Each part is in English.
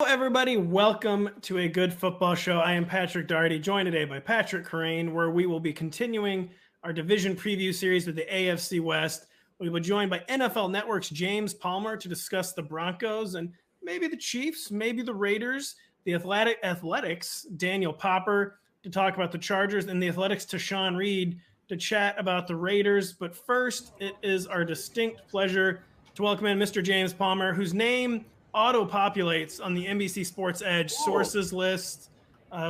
Hello, everybody. Welcome to a good football show. I am Patrick Daugherty, joined today by Pat Kerrane, where we will be continuing our division preview series with the AFC West. We will be joined by NFL Network's James Palmer to discuss the Broncos and maybe the Chiefs, maybe the Raiders, the Athletics, Daniel Popper to talk about the Chargers, and the Athletics, Tashan Reed, to chat about the Raiders. But first, it is our distinct pleasure to welcome in Mr. James Palmer, whose name auto-populates on the NBC Sports EDGE sources list.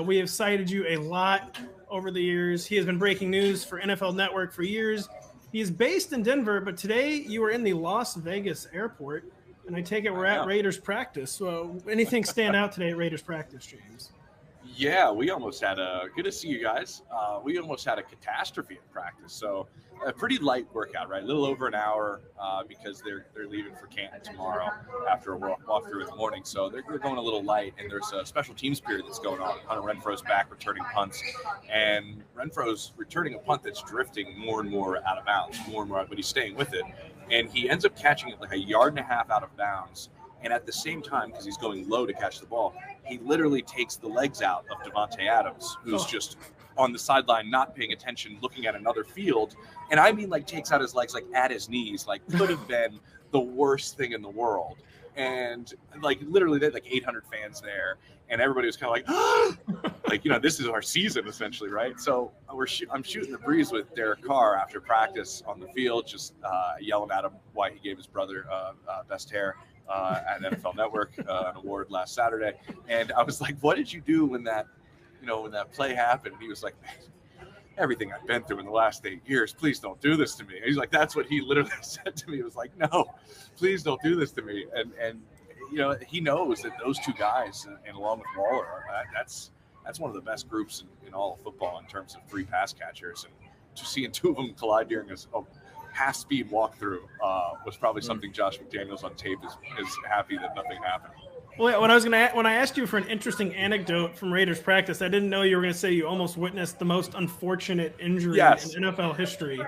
We have cited you a lot over the years. He has been breaking news for NFL Network for years. He is based in Denver, but today you are in the Las Vegas airport, and I take it we're at Raiders practice. So anything stand out today at Raiders practice, James? Yeah, we almost had good to see you guys. We almost had a catastrophe in practice. So a pretty light workout, right? A little over an hour because they're leaving for Canton tomorrow after a walkthrough in the morning. So they're going a little light, and there's a special teams period that's going on. Hunter Renfro's back returning punts, and Renfro's returning a punt that's drifting more and more out of bounds, more and more, but he's staying with it. And he ends up catching it like 1.5 yards out of bounds. And at the same time, because he's going low to catch the ball, he literally takes the legs out of Davante Adams, who's just on the sideline, not paying attention, looking at another field. And I mean, takes out his legs, at his knees, could have been the worst thing in the world. And literally, they had 800 fans there, and everybody was kind of this is our season essentially, right? So I'm shooting the breeze with Derek Carr after practice on the field, just yelling at him why he gave his brother best hair at NFL Network, an award last Saturday. And I was like, what did you do when that play happened? And he was like, everything I've been through in the last 8 years, please don't do this to me. And he's like, that's what he literally said to me. He was like, no, please don't do this to me. And he knows that those two guys, and along with Waller, that's one of the best groups in all of football in terms of 3 pass catchers. And just seeing 2 of them collide during this half-speed walkthrough was probably something Josh McDaniels on tape is happy that nothing happened. Well, when I asked you for an interesting anecdote from Raiders practice, I didn't know you were going to say you almost witnessed the most unfortunate injury in NFL history.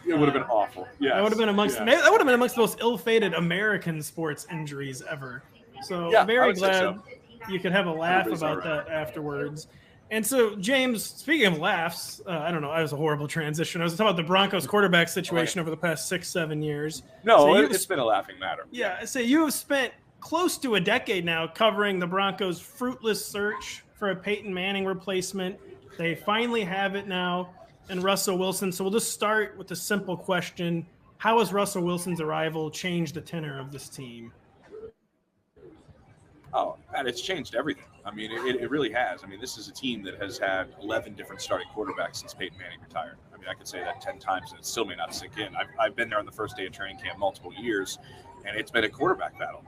It would have been awful. Yeah, that would have been amongst the most ill-fated American sports injuries ever. So I'm very glad you could have a laugh about that afterwards. And so, James, speaking of laughs, I don't know, that was a horrible transition. I was talking about the Broncos quarterback situation over the past 6-7 years. No, it's been a laughing matter. Yeah, so you have spent close to a decade now covering the Broncos' fruitless search for a Peyton Manning replacement. They finally have it now in Russell Wilson. So we'll just start with a simple question. How has Russell Wilson's arrival changed the tenor of this team? Oh, and it's changed everything. I mean, it really has. I mean, this is a team that has had 11 different starting quarterbacks since Peyton Manning retired. I mean, I could say that 10 times and it still may not sink in. I've been there on the first day of training camp multiple years, and it's been a quarterback battle.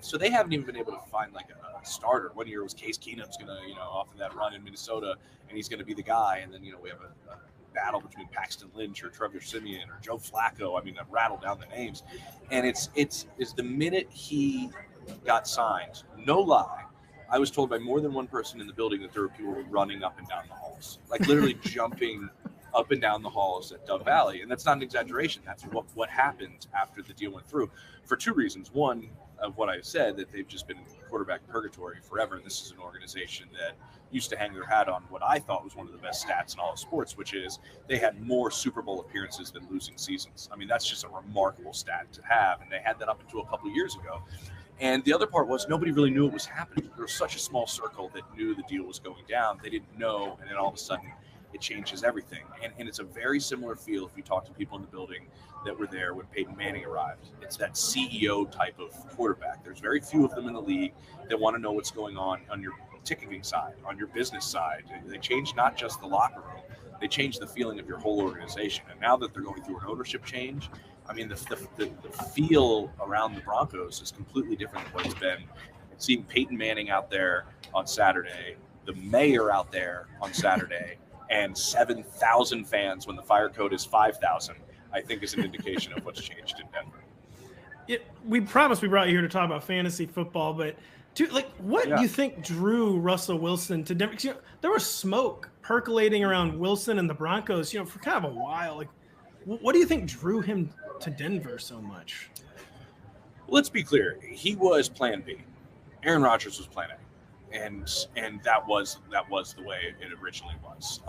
So they haven't even been able to find a starter. One year was Case Keenum's going to, off of that run in Minnesota, and he's going to be the guy. And then, we have a battle between Paxton Lynch or Trevor Siemian or Joe Flacco. I mean, I've rattled down the names. And it's the minute he got signed, no lie, I was told by more than one person in the building that there were people running up and down the halls, literally jumping up and down the halls at Dove Valley. And that's not an exaggeration. That's what happened after the deal went through for 2 reasons. One, of what I said, that they've just been quarterback purgatory forever. And this is an organization that used to hang their hat on what I thought was one of the best stats in all of sports, which is they had more Super Bowl appearances than losing seasons. I mean, that's just a remarkable stat to have. And they had that up until a couple of years ago. And the other part was nobody really knew it was happening. There was such a small circle that knew the deal was going down. They didn't know, and then all of a sudden it changes everything. And it's a very similar feel if you talk to people in the building that were there when Peyton Manning arrived. It's that CEO type of quarterback. There's very few of them in the league that want to know what's going on your ticketing side, on your business side. They change not just the locker room, they change the feeling of your whole organization. And now that they're going through an ownership change, I mean, the feel around the Broncos is completely different than what it's been. Seeing Peyton Manning out there on Saturday, the mayor out there on Saturday, and 7,000 fans when the fire code is 5,000, I think is an indication of what's changed in Denver. We promised we brought you here to talk about fantasy football, but what do you think drew Russell Wilson to Denver? Because, there was smoke percolating around Wilson and the Broncos, for kind of a while. What do you think drew him to Denver so much? Let's be clear. He was plan B. Aaron Rodgers was plan A, and that was the way it originally was.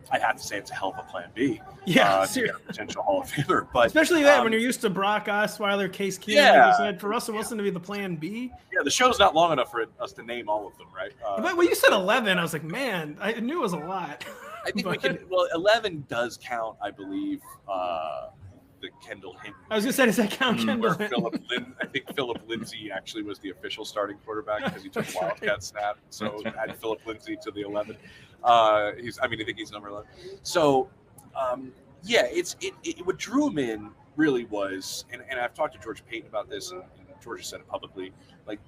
I'd have to say it's a hell of a plan B. Yeah, to get a potential Hall of Famer, but especially that when you're used to Brock Osweiler, Case Keenum, like you said, for Russell Wilson to be the plan B. Yeah, the show's not long enough for us to name all of them, right? But when you said 11, I was like, man, I knew it was a lot. I think we can. Well, 11 does count, I believe. The Kendall Hinton. I was gonna say, does that count Kendall Hinton? I think Philip Lindsay actually was the official starting quarterback because he took a Wildcat snap. So add Philip Lindsay to the 11. I think he's number 11. So, what drew him in really was, and I've talked to George Payton about this, and George has said it publicly, like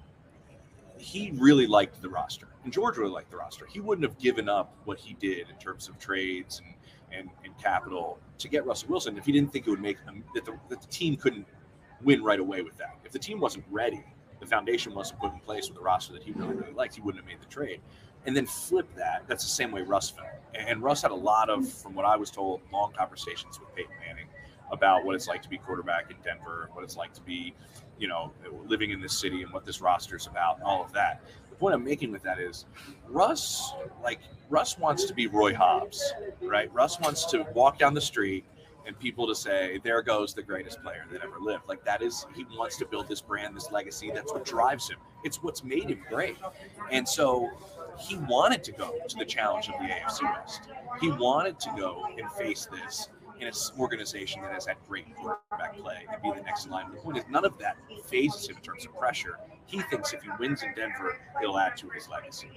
he really liked the roster, and George really liked the roster. He wouldn't have given up what he did in terms of trades and capital to get Russell Wilson if he didn't think it would make them that the team couldn't win right away with that. If the team wasn't ready, the foundation wasn't put in place with the roster that he really liked, he wouldn't have made the trade. And then flip that. That's the same way Russ felt. And Russ had a lot of, from what I was told, long conversations with Peyton Manning about what it's like to be quarterback in Denver, and what it's like to be, living in this city, and what this roster is about, and all of that. The point I'm making with that is Russ wants to be Roy Hobbs, right? Russ wants to walk down the street and people to say, there goes the greatest player that ever lived. Like that is, he wants to build this brand, this legacy. That's what drives him. It's what's made him great. And so he wanted to go to the challenge of the AFC West. He wanted to go and face this in an organization that has had great quarterback play and be the next in line. The point is, none of that phases him in terms of pressure. He thinks if he wins in Denver, it'll add to his legacy.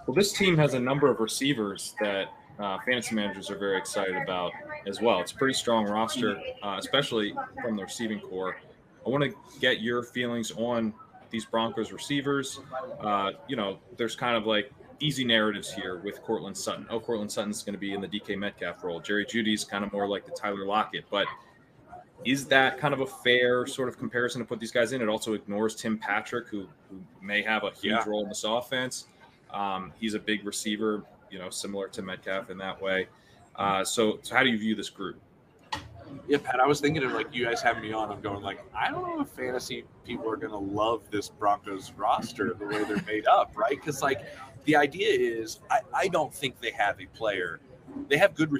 Well, this team has a number of receivers that fantasy managers are very excited about as well. It's a pretty strong roster, especially from the receiving core. I want to get your feelings on these Broncos receivers. There's kind of like easy narratives here with Courtland Sutton. Oh, Courtland Sutton's going to be in the DK Metcalf role. Jerry Jeudy's kind of more like the Tyler Lockett. But is that kind of a fair sort of comparison to put these guys in? It also ignores Tim Patrick, who may have a huge role in this offense. He's a big receiver, similar to Metcalf in that way. So how do you view this group? Yeah, Pat, I was thinking of like you guys having me on. I'm going like, I don't know if fantasy people are going to love this Broncos roster the way they're made up, right? Because like the idea is, I don't think they have a player. They have good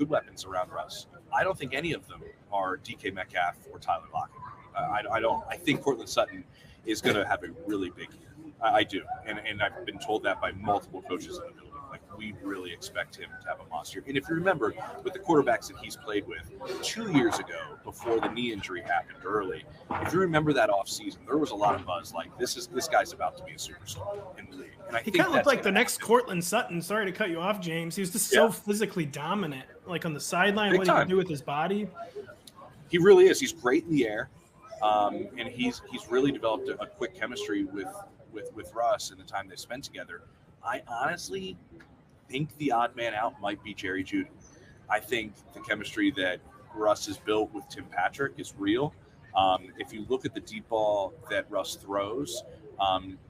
weapons around Russ. I don't think any of them are DK Metcalf or Tyler Lockett. I think Courtland Sutton is going to have a really big year. I do, and I've been told that by multiple coaches in the building. Like, we really expect him to have a monster. And if you remember, with the quarterbacks that he's played with 2 years ago, before the knee injury happened early, if you remember that offseason, there was a lot of buzz. Like, this guy's about to be a superstar in the league. And he kind of looked like the next Courtland Sutton. Sorry to cut you off, James. He was just so physically dominant, like on the sideline, what he can do with his body. He really is. He's great in the air, and he's really developed a quick chemistry with Russ in the time they spent together. I honestly think the odd man out might be Jerry Jeudy. I think the chemistry that Russ has built with Tim Patrick is real. If you look at the deep ball that Russ throws,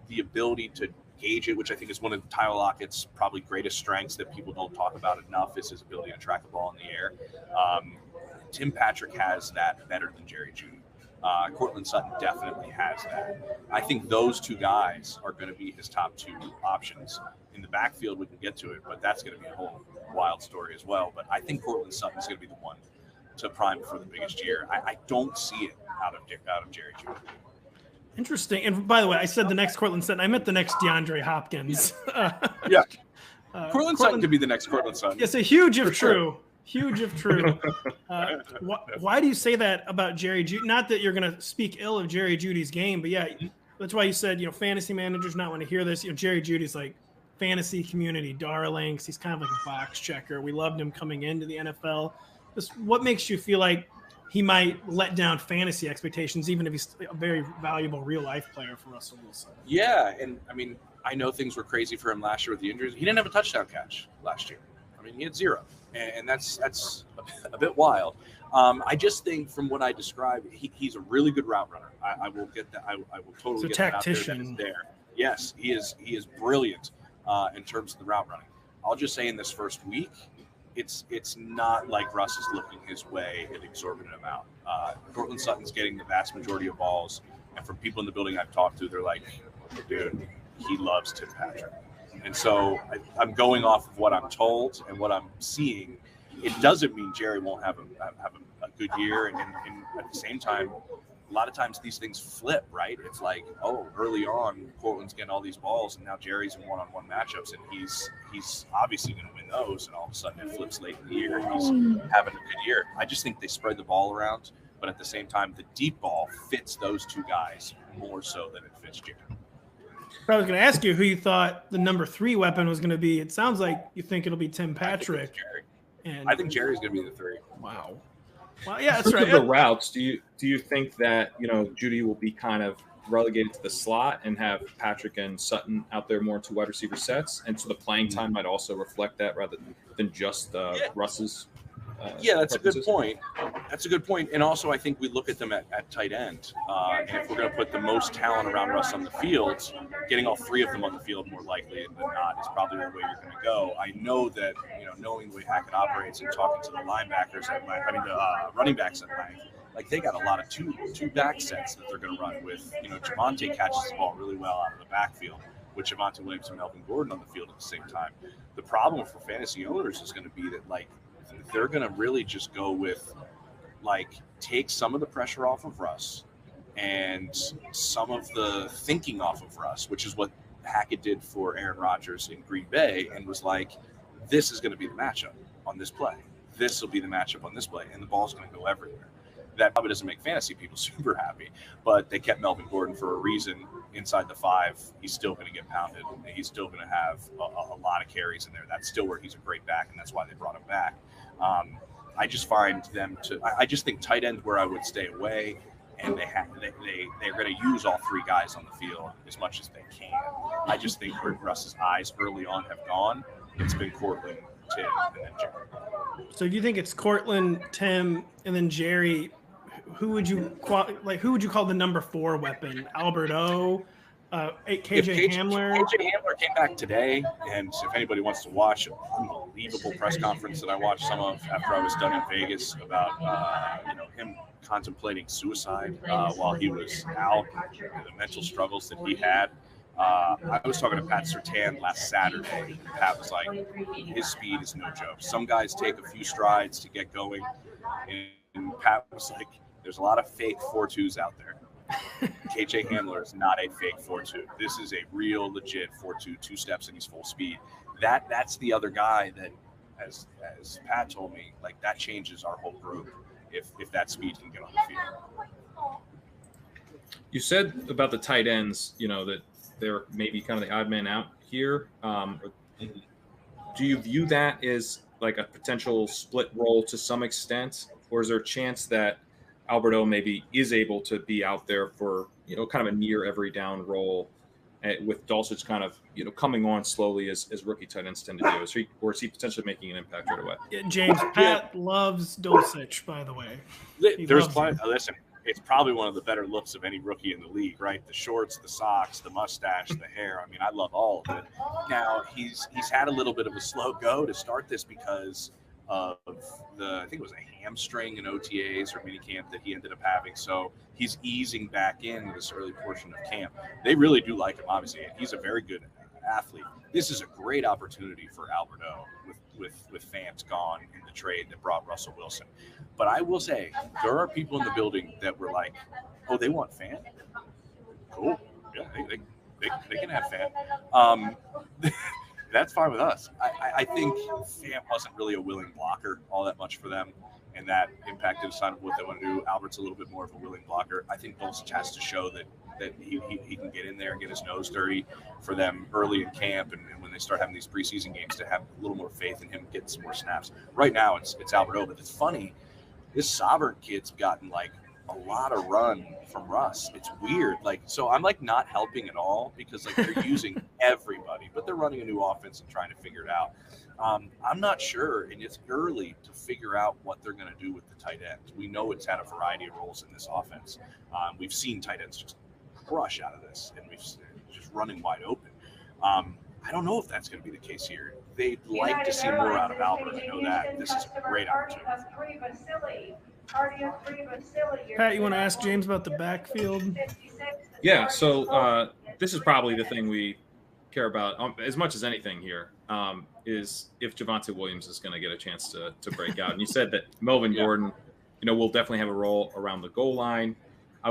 the ability to gauge it, which I think is one of Tyler Lockett's probably greatest strengths that people don't talk about enough, is his ability to track a ball in the air. Tim Patrick has that better than Jerry Jeudy. Courtland Sutton definitely has that. I think those two guys are going to be his top two options. In the backfield, we can get to it, but that's going to be a whole wild story as well. But I think Courtland Sutton is going to be the one to prime for the biggest year. I don't see it out of Jerry Jeudy. Interesting. And by the way, I said the next Courtland Sutton. I meant the next DeAndre Hopkins. Courtland Sutton could be the next Courtland Sutton. It's a huge if true. Sure. Huge if true. Why do you say that about Jerry Jeudy? Not that you're going to speak ill of Jerry Judy's game, but yeah, that's why you said, fantasy managers not want to hear this. Jerry Judy's like fantasy community darlings. He's kind of like a box checker. We loved him coming into the NFL. What makes you feel like he might let down fantasy expectations, even if he's a very valuable real life player for Russell Wilson? Yeah, and I mean, I know things were crazy for him last year with the injuries. He didn't have a touchdown catch last year. I mean, he had 0. And that's a bit wild. I just think from what I described, he's a really good route runner. I will get that. I will totally get that out there. That is there. Yes, he is brilliant in terms of the route running. I'll just say in this first week, it's not like Russ is looking his way an exorbitant amount. Courtland Sutton's getting the vast majority of balls, And from people in the building I've talked to, they're like, dude, he loves Tim Patrick. And so I'm going off of what I'm told and what I'm seeing. It doesn't mean Jerry won't have a good year. And at the same time, a lot of times these things flip, right? It's like, oh, early on, Portland's getting all these balls, and now Jerry's in one-on-one matchups, and he's obviously going to win those, and all of a sudden it flips late in the year, and he's having a good year. I just think they spread the ball around, but at the same time, the deep ball fits those two guys more so than it fits Jerry. I was going to ask you who you thought the number 3 weapon was going to be. It sounds like you think it'll be Tim Patrick. I think Jerry's going to be the 3. Wow. Well, yeah, that's right. The routes. Do you think that Judy will be kind of relegated to the slot and have Patrick and Sutton out there more into wide receiver sets, and so the playing time might also reflect that rather than just Russ's? That's a good point. That's a good point. And also, I think we look at them at tight end. And if we're going to put the most talent around Russ on the field, getting all 3 of them on the field more likely than not is probably the way you're going to go. I know that, knowing the way Hackett operates and talking to the linebackers the running backs at length, like they got a lot of two back sets that they're going to run with. Javonte catches the ball really well out of the backfield with Javonte Williams and Melvin Gordon on the field at the same time. The problem for fantasy owners is going to be that, they're going to really just go with, take some of the pressure off of Russ and some of the thinking off of Russ, which is what Hackett did for Aaron Rodgers in Green Bay, and was like, this is going to be the matchup on this play. This will be the matchup on this play, and the ball's going to go everywhere. That probably doesn't make fantasy people super happy, but they kept Melvin Gordon for a reason. Inside the 5, he's still going to get pounded. He's still going to have a lot of carries in there. That's still where he's a great back, and that's why they brought him back. I just find them to. I just think tight end where I would stay away, and they're going to use all 3 guys on the field as much as they can. I just think where Russ's eyes early on have gone, it's been Cortland, Tim, and then Jerry. So if you think it's Cortland, Tim, and then Jerry, who would you call the number 4 weapon? Albert O, KJ Hamler. KJ Hamler came back today, and if anybody wants to watch an unbelievable press conference that I watched some of after I was done in Vegas about him contemplating suicide while he was out, and the mental struggles that he had. I was talking to Pat Surtain last Saturday, and Pat was like, his speed is no joke. Some guys take a few strides to get going, and Pat was like, there's a lot of fake 4.2s out there. KJ Hamler is not a fake 4.2. This is a real, legit 4.2, 2 steps and he's full speed. That's the other guy that, as Pat told me, that changes our whole group if that speed can get on the field. You said about the tight ends, that they're maybe kind of the odd man out here. Do you view that as a potential split role to some extent, or is there a chance that Alberto maybe is able to be out there for, kind of a near every down role with Dulcich kind of, coming on slowly as rookie tight ends tend to do? Or is he potentially making an impact right away? Yeah, James, Pat loves Dulcich, by the way. Listen, it's probably one of the better looks of any rookie in the league, right? The shorts, the socks, the mustache, the hair. I mean, I love all of it. Now, he's had a little bit of a slow go to start this because of I think it was a hamstring in OTAs or minicamp that he ended up having. So he's easing back in this early portion of camp. They really do like him, obviously. He's a very good athlete. This is a great opportunity for Alberto with Fant gone in the trade that brought Russell Wilson. But I will say, there are people in the building that were like, oh, they want Fant? Cool. Yeah, they can have Fant. That's fine with us. I think Fant wasn't really a willing blocker all that much for them, and that impacted the sign of what they want to do. Albert's a little bit more of a willing blocker. I think Dulcich has to show that he can get in there and get his nose dirty for them early in camp, and when they start having these preseason games, to have a little more faith in him getting some more snaps. Right now, it's Alberto, but it's funny. This Sovereign kid's gotten a lot of run from Russ. It's weird. So I'm not helping at all because they're using everybody, but they're running a new offense and trying to figure it out. I'm not sure, and it's early to figure out what they're going to do with the tight end. We know it's had a variety of roles in this offense. We've seen tight ends just crush out of this, and we've just running wide open. I don't know if that's going to be the case here. They'd like to see more out of Albert. I know that. This is a great opportunity. Pat, you want to ask James about the backfield? Yeah, so this is probably the thing we care about as much as anything here, is if Javonte Williams is going to get a chance to break out. And you said that Melvin Gordon, will definitely have a role around the goal line.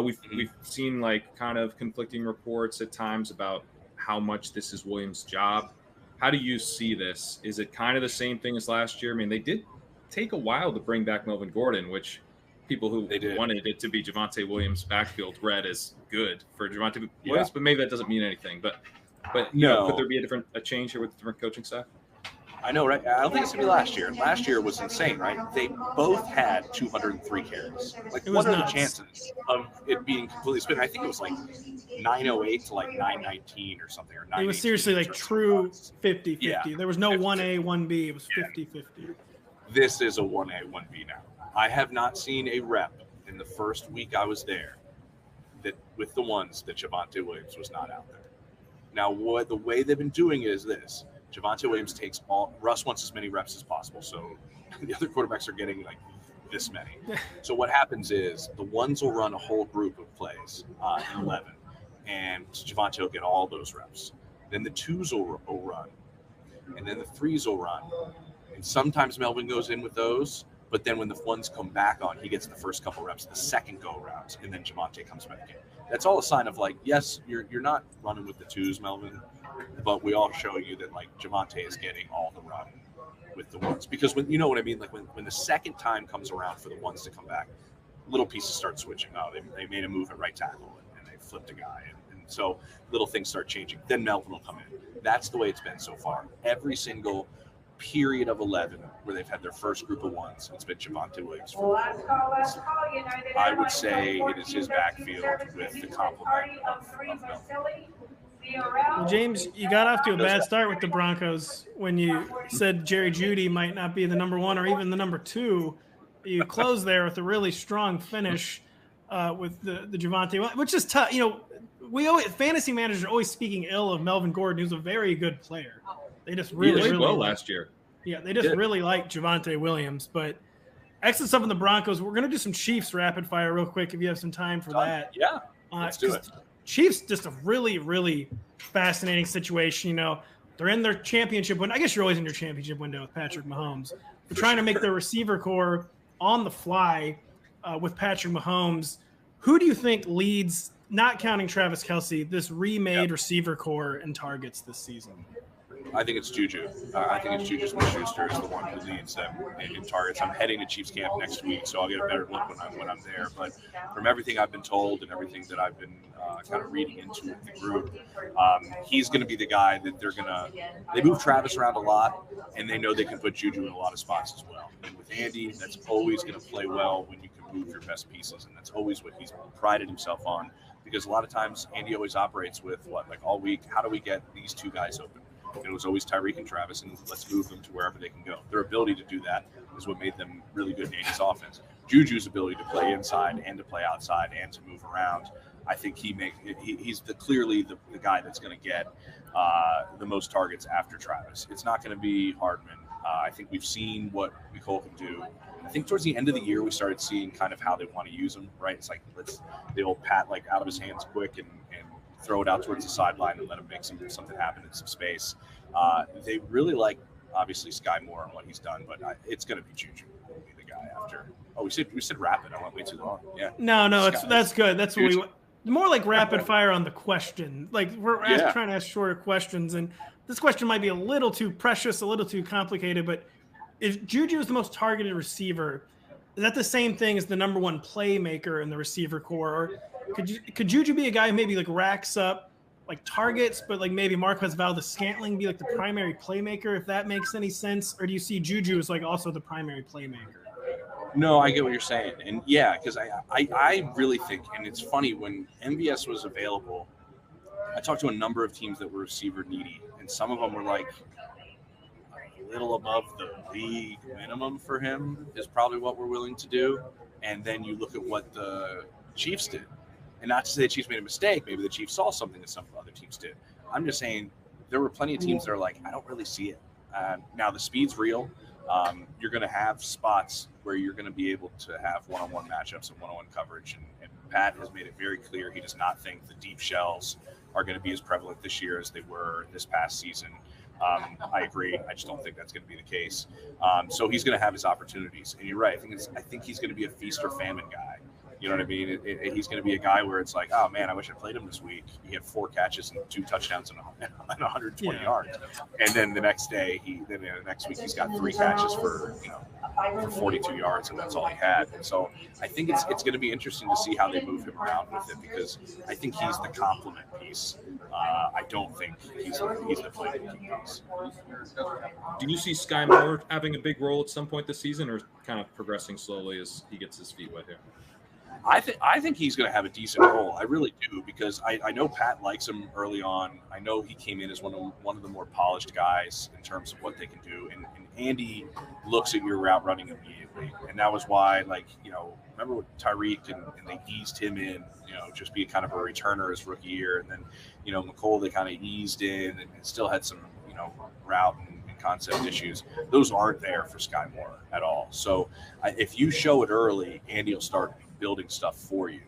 We've seen like kind of conflicting reports at times about how much this is Williams' job. How do you see this? Is it kind of the same thing as last year? I mean, they did take a while to bring back Melvin Gordon, which people who wanted it to be Javonte Williams' backfield read as good for Javonte Williams, but maybe that doesn't mean anything. But could there be a change here with the different coaching staff? I know, right? I don't think it's going to be last year. Last year was insane, right? They both had 203 carries. Like, what are the chances of it being completely split? I think it was like 908 to like 919 or something. Or it was seriously like true 50-50. Yeah. There was no 1A, 1B. It was 50-50. This is a 1A, 1B now. I have not seen a rep in the first week I was there that with the ones that Javonte Williams was not out there. Now, the way they've been doing it is this. Javonte Williams takes Russ wants as many reps as possible, so the other quarterbacks are getting like this many. So what happens is the ones will run a whole group of plays, 11, and Javonte will get all those reps. Then the twos will run, and then the threes will run. And sometimes Melvin goes in with those, but then when the ones come back on, he gets the first couple reps, the second go-around, and then Javonte comes back in. That's all a sign of like, yes, you're not running with the twos, Melvin, but we all show you that like Javonte is getting all the run with the ones, because when you know what I mean, like when the second time comes around for the ones to come back, little pieces start switching. Oh, they made a move at right tackle and they flipped a guy, and so little things start changing. Then Melvin will come in. That's the way it's been so far. Every single period of 11 where they've had their first group of ones, it's been Javonte Williams. I would say it is his backfield with the complement of Melvin. Well, James, you got off to a bad start with the Broncos when you said Jerry Jeudy might not be the number 1 or even the number 2. You closed there with a really strong finish with the Javonte, which is tough. Fantasy managers are always speaking ill of Melvin Gordon, who's a very good player. They just really well last year. Yeah, they just really like Javonte Williams. But excellent stuff in the Broncos. We're going to do some Chiefs rapid fire real quick if you have some time for that. Yeah, let's do it. Chiefs, just a really, really fascinating situation. They're in their championship window. I guess you're always in your championship window with Patrick Mahomes. They're trying to make their receiver core on the fly with Patrick Mahomes. Who do you think leads, not counting Travis Kelce, this remade receiver core in targets this season? I think it's Juju. I think it's Juju Smith-Schuster is the one who leads them in targets. I'm heading to Chiefs camp next week, so I'll get a better look when I'm there. But from everything I've been told and everything that I've been kind of reading into with the group, he's going to be the guy that they move Travis around a lot, and they know they can put Juju in a lot of spots as well. And with Andy, that's always going to play well when you can move your best pieces, and that's always what he's prided himself on, because a lot of times Andy always operates with all week, how do we get these two guys open? It was always Tyreek and Travis, and let's move them to wherever they can go. Their ability to do that is what made them really good in Andy's offense. Juju's ability to play inside and to play outside and to move around, I think he's clearly the guy that's going to get the most targets after Travis. It's not going to be Hardman. I think we've seen what Nicole can do. I think towards the end of the year, we started seeing kind of how they want to use him, right? It's like they'll pat out of his hands quick and throw it out towards the sideline and let him make something happen in some space. They really like, obviously, Sky Moore and what he's done, but it's going to be Juju will be the guy after. Oh, we said rapid. I went way too long. Yeah. No, that's good. That's what more like rapid fire on the question. Like we're trying to ask shorter questions, and this question might be a little too precious, a little too complicated. But if Juju is the most targeted receiver, is that the same thing as the number 1 playmaker in the receiver core? Or could Juju be a guy who maybe racks up targets, but maybe Marquez Valdes-Scantling be the primary playmaker, if that makes any sense? Or do you see Juju as also the primary playmaker? No, I get what you're saying. And yeah, because I really think, and it's funny, when MVS was available, I talked to a number of teams that were receiver needy, and some of them were a little above the league minimum for him is probably what we're willing to do. And then you look at what the Chiefs did. And not to say the Chiefs made a mistake. Maybe the Chiefs saw something that some other teams did. I'm just saying there were plenty of teams that are I don't really see it. Now, the speed's real. you're going to have spots where you're going to be able to have one-on-one matchups and one-on-one coverage. And Pat has made it very clear he does not think the deep shells are going to be as prevalent this year as they were this past season. I agree. I just don't think that's going to be the case. So he's going to have his opportunities. And you're right. I think he's going to be a feast or famine guy. You know what I mean? He's going to be a guy where it's like, oh man, I wish I played him this week. He had 4 catches and 2 touchdowns and 120 yards. And then the next day, next week he's got 3 catches for 42 yards, and that's all he had. And so I think it's going to be interesting to see how they move him around with it, because I think he's the complement piece. I don't think he's the playmaking piece. Do you see Sky Moore having a big role at some point this season, or kind of progressing slowly as he gets his feet wet here? I think he's going to have a decent role. I really do, because I know Pat likes him early on. I know he came in as one of the more polished guys in terms of what they can do. And Andy looks at your route running immediately. And that was why, remember with Tyreek and they eased him in, just be kind of a returner his rookie year. And then, McCole, they kind of eased in and still had some, route and concept issues. Those aren't there for Sky Moore at all. So if you show it early, Andy will start building stuff for you.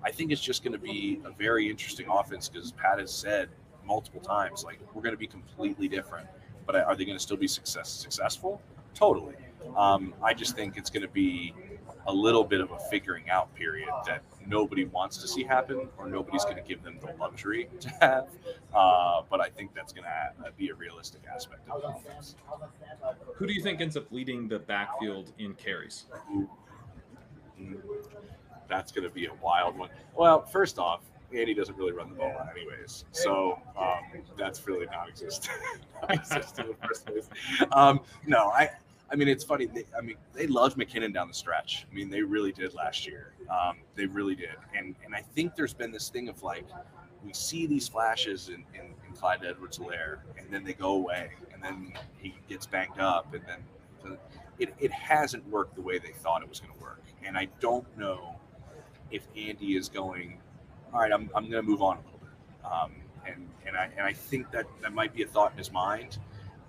I think it's just going to be a very interesting offense, because Pat has said multiple times, we're going to be completely different. But are they going to still be successful? Totally. I just think it's going to be a little bit of a figuring out period that nobody wants to see happen, or nobody's going to give them the luxury to have. But I think that's going to be a realistic aspect of the offense. Who do you think ends up leading the backfield in carries? That's going to be a wild one. Well, first off, Andy doesn't really run the ball anyways, so that's really non-existent. In the first place. No, I mean, it's funny. They loved McKinnon down the stretch. I mean, they really did last year. They really did. And I think there's been this thing of we see these flashes in Clyde Edwards-Helaire, and then they go away, and then he gets banged up, and then it hasn't worked the way they thought it was going to work. And I don't know if Andy is going, all right, I'm going to move on a little bit. And I think that might be a thought in his mind.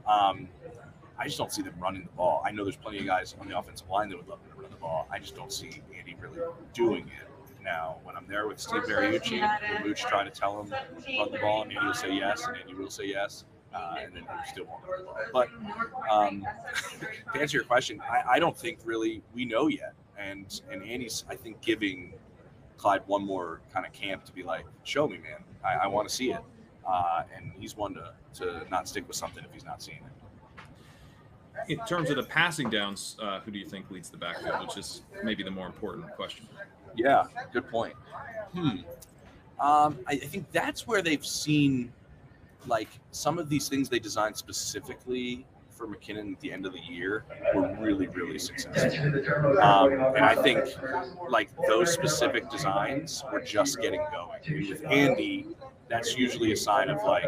I just don't see them running the ball. I know there's plenty of guys on the offensive line that would love to run the ball. I just don't see Andy really doing it. Now, when I'm there with Steve Mariucci, and Mooch trying to tell him run the ball, and Andy will say yes, and Andy will say yes. And then he still won't run the ball. But to answer your question, I don't think really we know yet. And Andy's, I think, giving Clyde one more kind of camp to be like, show me, man. I want to see it. And he's one to not stick with something if he's not seeing it. In terms of the passing downs, who do you think leads the backfield, which is maybe the more important question? Yeah, good point. I think that's where they've seen some of these things they designed specifically for McKinnon at the end of the year were really, really successful. And I think those specific designs were just getting going. And with Andy, that's usually a sign of I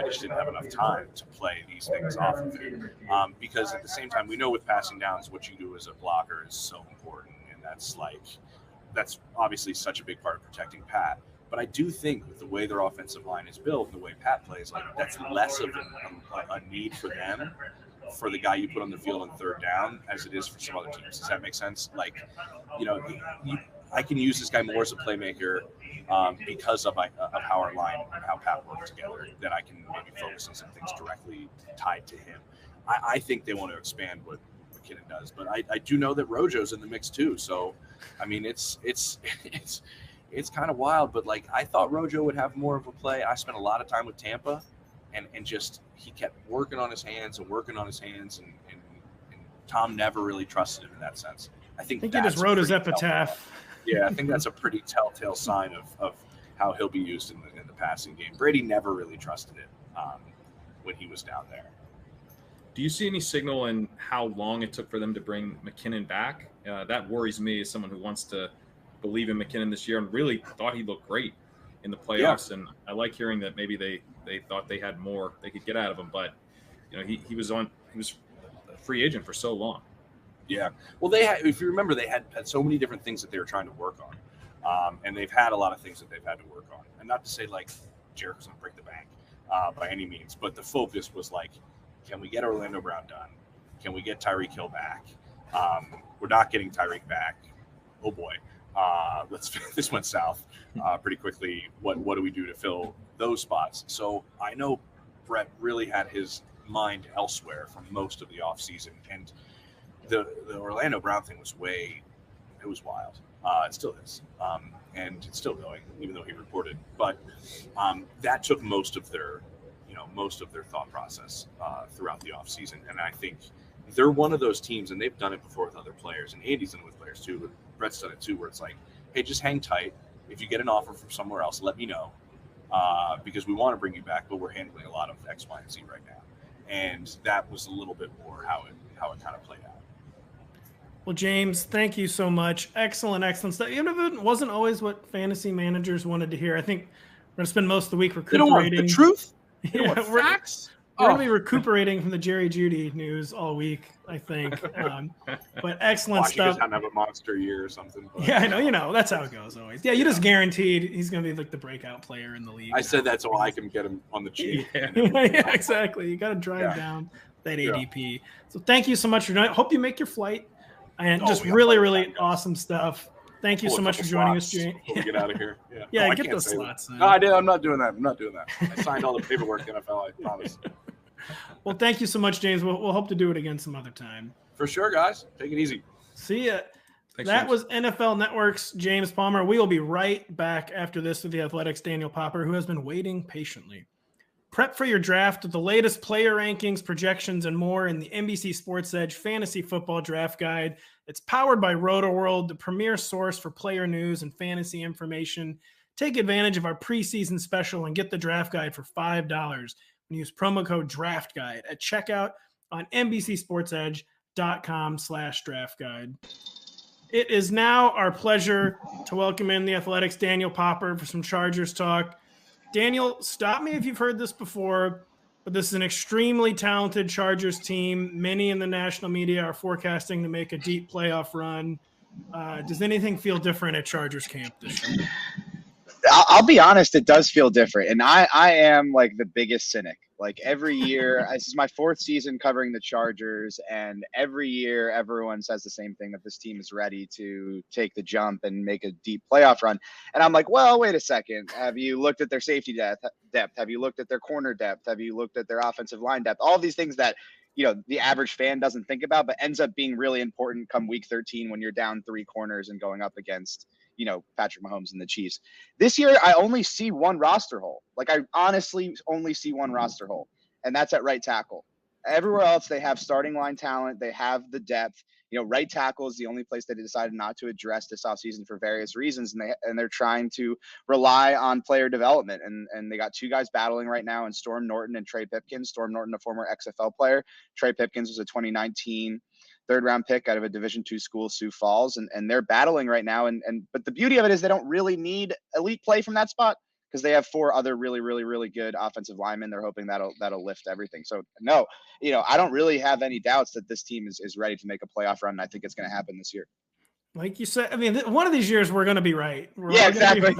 just didn't have enough time to play these things off of it. Because at the same time, we know with passing downs, what you do as a blocker is so important. And that's obviously such a big part of protecting Pat. But I do think with the way their offensive line is built, the way Pat plays, that's less of a need for them, for the guy you put on the field on third down, as it is for some other teams. Does that make sense? I can use this guy more as a playmaker because of how our line and how Pat worked together, that I can maybe focus on some things directly tied to him. I think they want to expand what McKinnon does, but I do know that Rojo's in the mix too. So, I mean, it's kind of wild, but I thought Rojo would have more of a play. I spent a lot of time with Tampa, and just he kept working on his hands, and Tom never really trusted him in that sense. I think he just wrote his epitaph. Yeah, I think that's a pretty telltale sign of how he'll be used in the passing game. Brady never really trusted it when he was down there. Do you see any signal in how long it took for them to bring McKinnon back? That worries me as someone who wants to believe in McKinnon this year and really thought he looked great in the playoffs. Yeah. And I like hearing that maybe they thought they had more they could get out of him, but he was a free agent for so long. Yeah. Well, if you remember, they had so many different things that they were trying to work on. And they've had a lot of things that they've had to work on. And not to say Jericho's going to break the bank by any means, but the focus was can we get Orlando Brown done? Can we get Tyreek Hill back? We're not getting Tyreek back. Oh boy, this went south pretty quickly. What do we do to fill those spots? So I know Brett really had his mind elsewhere for most of the offseason, and the Orlando Brown thing was it was wild. It still is, and it's still going, even though he reported. But that took most of their thought process throughout the offseason, and I think they're one of those teams, and they've done it before with other players, and Andy's done it with players too, but Brett's done it too, where it's like, hey, just hang tight. If you get an offer from somewhere else, let me know, because we want to bring you back, but we're handling a lot of X, Y, and Z right now. And that was a little bit more how it kind of played out. Well, James, thank you so much. Excellent stuff. Even if it wasn't always what fantasy managers wanted to hear, I think we're going to spend most of the week recuperating. You don't want the truth? You don't want facts? We're going to be recuperating from the Jerry Jeudy news all week, I think. But excellent stuff. He doesn't have a monster year or something. But. Yeah, I know. That's how it goes always. Yeah, you just guaranteed he's going to be like the breakout player in the league. I said that so I can get him on the cheap. Yeah, exactly. You got to drive down that ADP. So thank you so much for doing it. Hope you make your flight. And just really, really awesome stuff. Thank you so much for joining us, James. Before we get out of here. Yeah, get those slots. No, I did. I'm not doing that. I signed all the paperwork, NFL, I promise. Well, thank you so much, James. We'll hope to do it again some other time. For sure, guys. Take it easy. See ya. Thanks, that James. was NFL Network's James Palmer. We will be right back after this with the Athletics' Daniel Popper, who has been waiting patiently. Prep for your draft with the latest player rankings, projections, and more in the NBC Sports Edge Fantasy Football Draft Guide. It's powered by RotoWorld, the premier source for player news and fantasy information. Take advantage of our preseason special and get the draft guide for $5 and use promo code DRAFTGUIDE at checkout on NBCSportsEdge.com/draft guide. It is now our pleasure to welcome in the Athletics' Daniel Popper for some Chargers talk. Daniel, stop me if you've heard this before, but this is an extremely talented Chargers team. Many in the national media are forecasting to make a deep playoff run. Does anything feel different at Chargers camp this year? I'll be honest, it does feel different. And I am like the biggest cynic. Like every year, this is my fourth season covering the Chargers, and every year everyone says the same thing, that this team is ready to take the jump and make a deep playoff run. And I'm like, well, wait a second. Have you looked at their safety depth? Have you looked at their corner depth? Have you looked at their offensive line depth? All these things that, the average fan doesn't think about, but ends up being really important come week 13 when you're down three corners and going up against Patrick Mahomes and the Chiefs. This year, I only see one roster hole. Like, I honestly only see one roster hole, and that's at right tackle. Everywhere else, they have starting line talent. They have the depth. Right tackle is the only place that they decided not to address this offseason for various reasons, and they're trying to rely on player development. And they got two guys battling right now in Storm Norton and Trey Pipkins. Storm Norton, a former XFL player. Trey Pipkins was a 2019 third-round pick out of a Division II school, Sioux Falls, and they're battling right now. But the beauty of it is they don't really need elite play from that spot, because they have four other really, really, really good offensive linemen. They're hoping that'll lift everything. So no, I don't really have any doubts that this team is ready to make a playoff run. And I think it's going to happen this year. Like you said, one of these years we're going to be right. Yeah, exactly.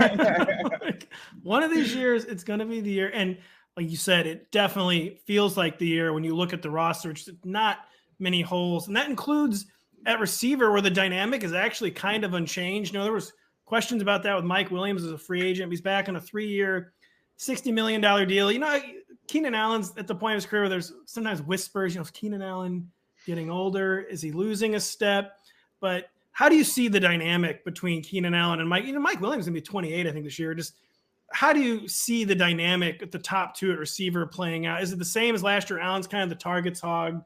One of these years it's going to be the year. And like you said, it definitely feels like the year when you look at the roster, which is not many holes. And that includes at receiver, where the dynamic is actually kind of unchanged. There was questions about that with Mike Williams as a free agent. He's back on a 3-year, $60 million deal. Keenan Allen's at the point of his career where there's sometimes whispers, is Keenan Allen getting older? Is he losing a step? But how do you see the dynamic between Keenan Allen and Mike? Mike Williams is going to be 28, I think, this year. Just how do you see the dynamic at the top two at receiver playing out? Is it the same as last year? Allen's kind of the targets hog.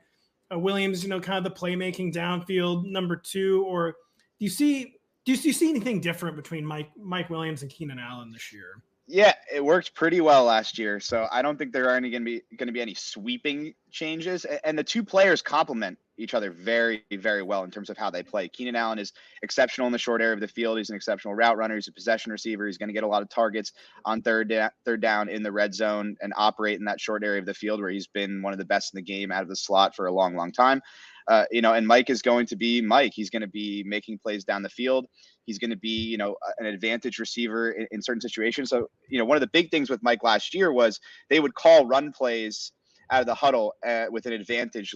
Williams, kind of the playmaking downfield number two, or do you see anything different between Mike Williams and Keenan Allen this year? Yeah, it worked pretty well last year, so I don't think there are going to be any sweeping changes. And the two players complement each other very, very well in terms of how they play. Keenan Allen is exceptional in the short area of the field. He's an exceptional route runner. He's a possession receiver. He's going to get a lot of targets on third down in the red zone and operate in that short area of the field where he's been one of the best in the game out of the slot for a long, long time. And Mike is going to be Mike. He's going to be making plays down the field. He's going to be, an advantage receiver in certain situations. So, one of the big things with Mike last year was they would call run plays out of the huddle with an advantage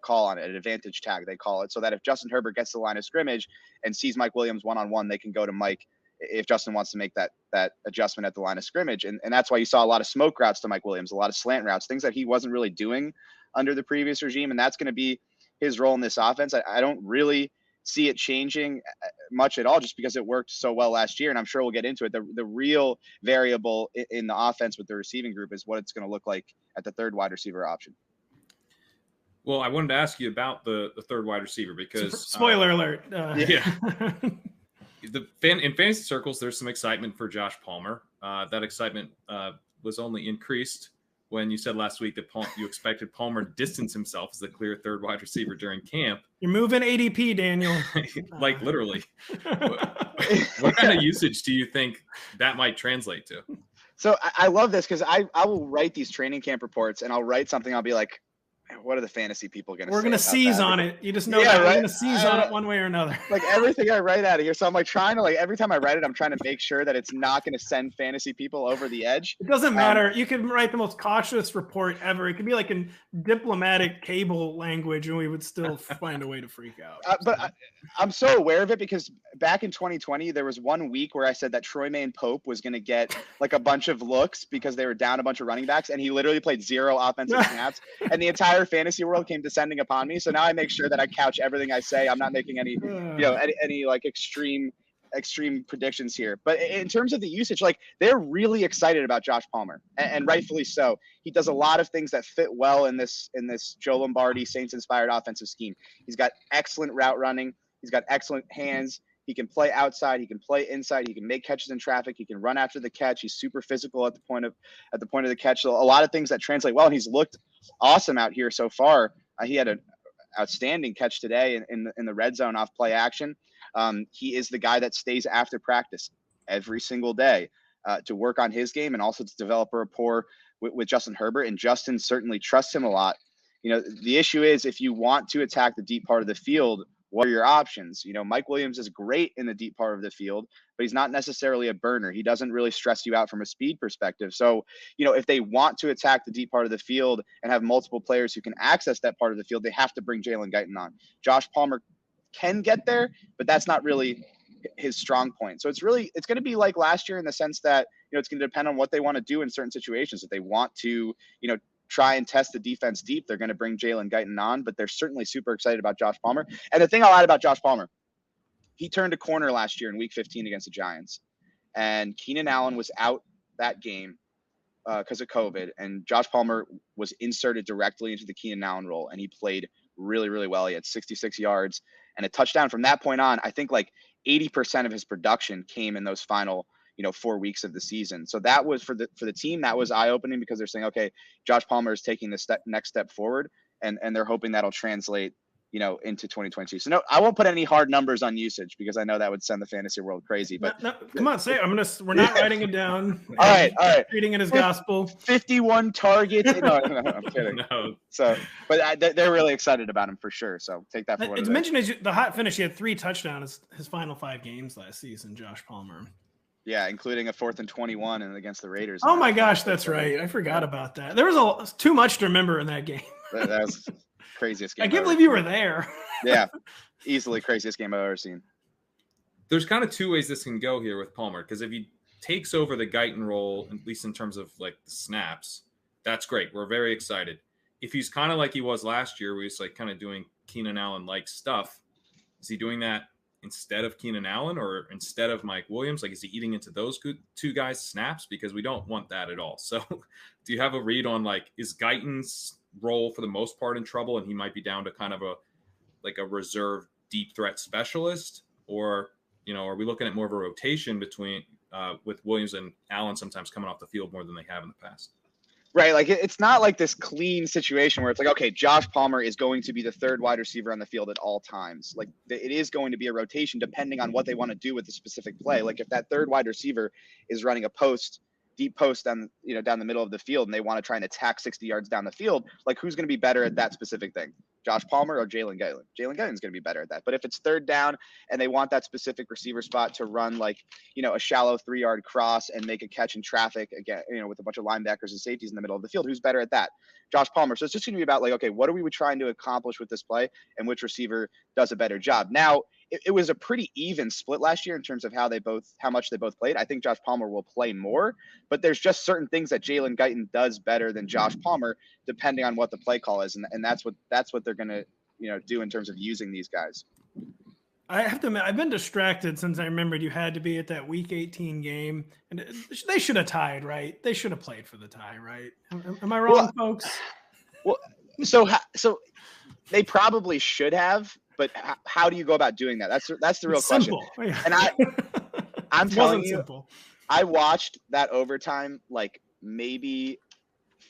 call on it, an advantage tag, they call it, so that if Justin Herbert gets to the line of scrimmage and sees Mike Williams one-on-one, they can go to Mike if Justin wants to make that adjustment at the line of scrimmage. And that's why you saw a lot of smoke routes to Mike Williams, a lot of slant routes, things that he wasn't really doing under the previous regime. And that's going to be his role in this offense. I don't really see it changing much at all, just because it worked so well last year. And I'm sure we'll get into it. The real variable in the offense with the receiving group is what it's going to look like at the third wide receiver option. Well, I wanted to ask you about the third wide receiver because spoiler alert. In fantasy circles, there's some excitement for Josh Palmer. That excitement was only increased when you said last week that you expected Palmer to distance himself as the clear third wide receiver during camp. You're moving ADP, Daniel. Like literally. What kind of usage do you think that might translate to? So I love this because I will write these training camp reports and I'll write something. I'll be like, what are the fantasy people going to say? We're going to seize on it. You just know that. We're going to seize on it one way or another. Like everything I write out of here. So I'm like trying to every time I write it, I'm trying to make sure that it's not going to send fantasy people over the edge. It doesn't matter. You can write the most cautious report ever. It could be like in diplomatic cable language and we would still find a way to freak out. But I'm so aware of it because back in 2020, there was 1 week where I said that Troy Pope was going to get like a bunch of looks because they were down a bunch of running backs and he literally played 0 offensive snaps and the entire fantasy world came descending upon me. So now I make sure that I couch everything I say. I'm not making any, any like extreme predictions here. But in terms of the usage, like they're really excited about Josh Palmer and rightfully so. He does a lot of things that fit well in this Joe Lombardi Saints inspired offensive scheme. He's got excellent route running. He's got excellent hands. He can play outside. He can play inside. He can make catches in traffic. He can run after the catch. He's super physical at the point of the catch. So a lot of things that translate well. And he's looked awesome out here so far. He had an outstanding catch today in the red zone off play action. He is the guy that stays after practice every single day to work on his game and also to develop a rapport with Justin Herbert. And Justin certainly trusts him a lot. The issue is if you want to attack the deep part of the field, what are your options? Mike Williams is great in the deep part of the field, but he's not necessarily a burner. He doesn't really stress you out from a speed perspective. So, if they want to attack the deep part of the field and have multiple players who can access that part of the field, they have to bring Jalen Guyton on. Josh Palmer can get there, but that's not really his strong point. So it's going to be like last year in the sense that, it's going to depend on what they want to do in certain situations. If they want to, try and test the defense deep, they're going to bring Jalen Guyton on, but they're certainly super excited about Josh Palmer. And the thing I'll add about Josh Palmer, he turned a corner last year in week 15 against the Giants, and Keenan Allen was out that game because of COVID, and Josh Palmer was inserted directly into the Keenan Allen role, and he played really, really well. He had 66 yards and a touchdown. From that point on, I think like 80% of his production came in those final 4 weeks of the season. So that was for the team, that was eye-opening because they're saying, okay, Josh Palmer is taking this next step forward, and they're hoping that'll translate, into 2022. So no, I won't put any hard numbers on usage because I know that would send the fantasy world crazy. But no, come on, say it. We're not writing it down. All right. Treating it as gospel. 51 targets. No, I'm kidding. No. So, but they're really excited about him for sure. So take that for what it is. It's mentioned the hot finish. He had 3 touchdowns his final 5 games last season. Josh Palmer. Yeah, including a 4th and 21 and against the Raiders. Oh my gosh, that's right. I forgot about that. There was too much to remember in that game. That was the craziest game. I can't believe you were there. Yeah, easily craziest game I've ever seen. There's kind of 2 ways this can go here with Palmer, because if he takes over the Guyton role, at least in terms of like the snaps, that's great. We're very excited. If he's kind of like he was last year, where he's like kind of doing Keenan Allen-like stuff, is he doing that instead of Keenan Allen or instead of Mike Williams? Like, is he eating into those 2 guys' snaps? Because we don't want that at all. So do you have a read on, like, is Guyton's role for the most part in trouble and he might be down to kind of a reserve deep threat specialist? Or, are we looking at more of a rotation between with Williams and Allen sometimes coming off the field more than they have in the past? Right. Like it's not like this clean situation where it's like, okay, Josh Palmer is going to be the third wide receiver on the field at all times. Like it is going to be a rotation depending on what they want to do with the specific play. Like if that third wide receiver is running a deep post down the middle of the field and they want to try and attack 60 yards down the field, like who's going to be better at that specific thing? Josh Palmer or Jalen Guyton? Jalen Guyton's going to be better at that. But if it's third down and they want that specific receiver spot to run like, a shallow 3-yard cross and make a catch in traffic again, with a bunch of linebackers and safeties in the middle of the field, who's better at that? Josh Palmer. So it's just going to be about like, okay, what are we trying to accomplish with this play and which receiver does a better job? Now, it was a pretty even split last year in terms of how much they both played. I think Josh Palmer will play more, but there's just certain things that Jalen Guyton does better than Josh Palmer, depending on what the play call is. And that's what they're going to, do in terms of using these guys. I have to admit, I've been distracted since I remembered you had to be at that Week 18 game, and they should have tied, right? They should have played for the tie, right? Am I wrong, folks? Well, so they probably should have, but how do you go about doing that? That's the real question. Yeah. And I'm telling you, simple. I watched that overtime like maybe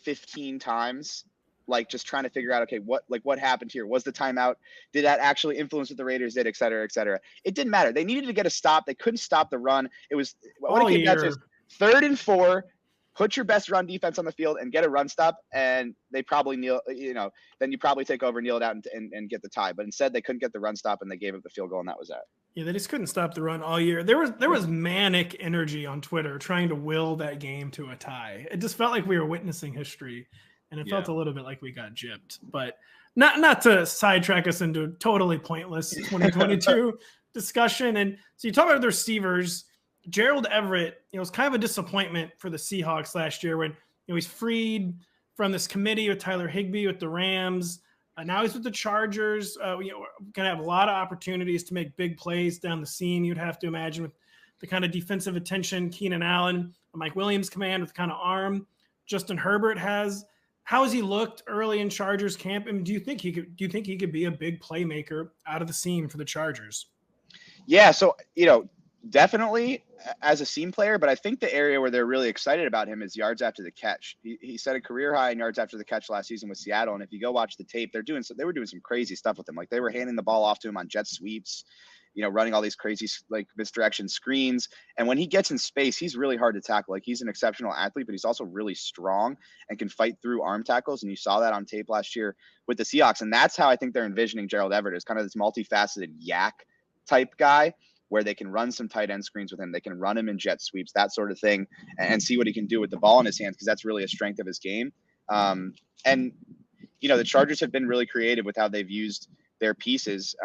15 times. Like just trying to figure out, okay, what happened here? Was the timeout? Did that actually influence what the Raiders did, et cetera, et cetera? It didn't matter. They needed to get a stop. They couldn't stop the run. It was what it came down to is 3rd and 4. Put your best run defense on the field and get a run stop, and they probably then you probably take over, kneel it out, and get the tie. But instead, they couldn't get the run stop, and they gave up the field goal, and that was it. Yeah, they just couldn't stop the run all year. There was manic energy on Twitter trying to will that game to a tie. It just felt like we were witnessing history. And it felt a little bit like we got gypped, but not to sidetrack us into a totally pointless 2022 discussion. And so you talk about the receivers. Gerald Everett, was kind of a disappointment for the Seahawks last year when he's freed from this committee with Tyler Higbee with the Rams. Now he's with the Chargers. Going to have a lot of opportunities to make big plays down the seam. You'd have to imagine with the kind of defensive attention Keenan Allen, Mike Williams command with the kind of arm Justin Herbert has. How has he looked early in Chargers camp? And do you think he could be a big playmaker out of the seam for the Chargers? Yeah, so definitely as a seam player, but I think the area where they're really excited about him is yards after the catch. He set a career high in yards after the catch last season with Seattle, and if you go watch the tape, they were doing some crazy stuff with him. Like they were handing the ball off to him on jet sweeps, running all these crazy like misdirection screens. And when he gets in space, he's really hard to tackle. Like he's an exceptional athlete, but he's also really strong and can fight through arm tackles. And you saw that on tape last year with the Seahawks. And that's how I think they're envisioning Gerald Everett as kind of this multifaceted yak type guy where they can run some tight end screens with him. They can run him in jet sweeps, that sort of thing, and see what he can do with the ball in his hands, because that's really a strength of his game. And the Chargers have been really creative with how they've used their pieces.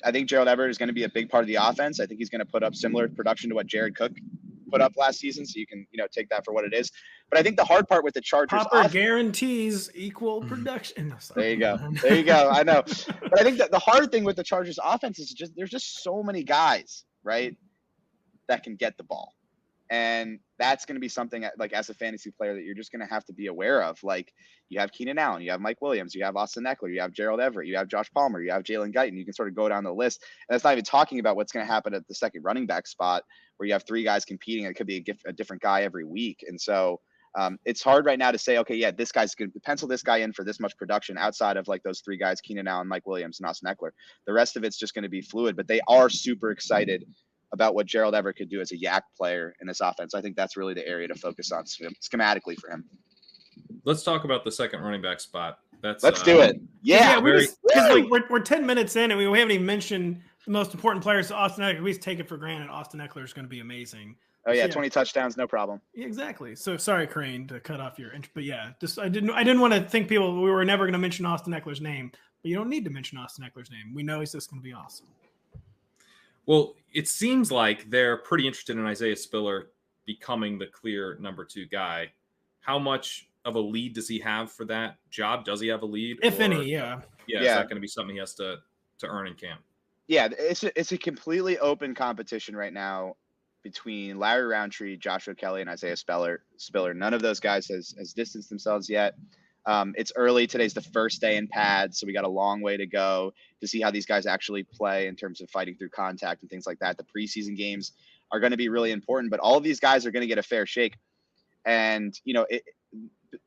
I think Gerald Everett is going to be a big part of the offense. I think he's going to put up similar production to what Jared Cook put up last season. So you can, take that for what it is. But I think the hard part with the Chargers guarantees equal production. There you go. There you go. I know. But I think that the hard thing with the Chargers offense is there's just so many guys, right, that can get the ball. And that's going to be something like as a fantasy player that you're just going to have to be aware of. Like you have Keenan Allen, you have Mike Williams, you have Austin Eckler, you have Gerald Everett, you have Josh Palmer, you have Jalen Guyton. You can sort of go down the list. And that's not even talking about what's going to happen at the second running back spot where you have 3 guys competing. And it could be a different guy every week. And so it's hard right now to say, okay, yeah, this guy's going to pencil this guy in for this much production outside of like those 3 guys, Keenan Allen, Mike Williams, and Austin Eckler. The rest of it's just going to be fluid, but they are super excited about what Gerald Everett could do as a yak player in this offense. I think that's really the area to focus on schematically for him. Let's talk about the second running back spot. Let's do it. Yeah. Because we're 10 minutes in and we haven't even mentioned the most important players. Austin Eckler, we take it for granted. Austin Eckler is going to be amazing. Oh yeah, 20 touchdowns, no problem. Yeah, exactly. So sorry, Kerrane, to cut off your intro, but yeah, I didn't want to think people we were never going to mention Austin Eckler's name, but you don't need to mention Austin Eckler's name. We know he's just going to be awesome. Well, it seems like they're pretty interested in Isaiah Spiller becoming the clear number 2 guy. How much of a lead does he have for that job? Does he have a lead? If any, yeah. Is that going to be something he has to earn in camp? Yeah, it's a completely open competition right now between Larry Roundtree, Joshua Kelly, and Isaiah Spiller. None of those guys has distanced themselves yet. It's early. Today's the first day in pads, so we got a long way to go to see how these guys actually play in terms of fighting through contact and things like that. The preseason games are going to be really important, but all of these guys are going to get a fair shake. And,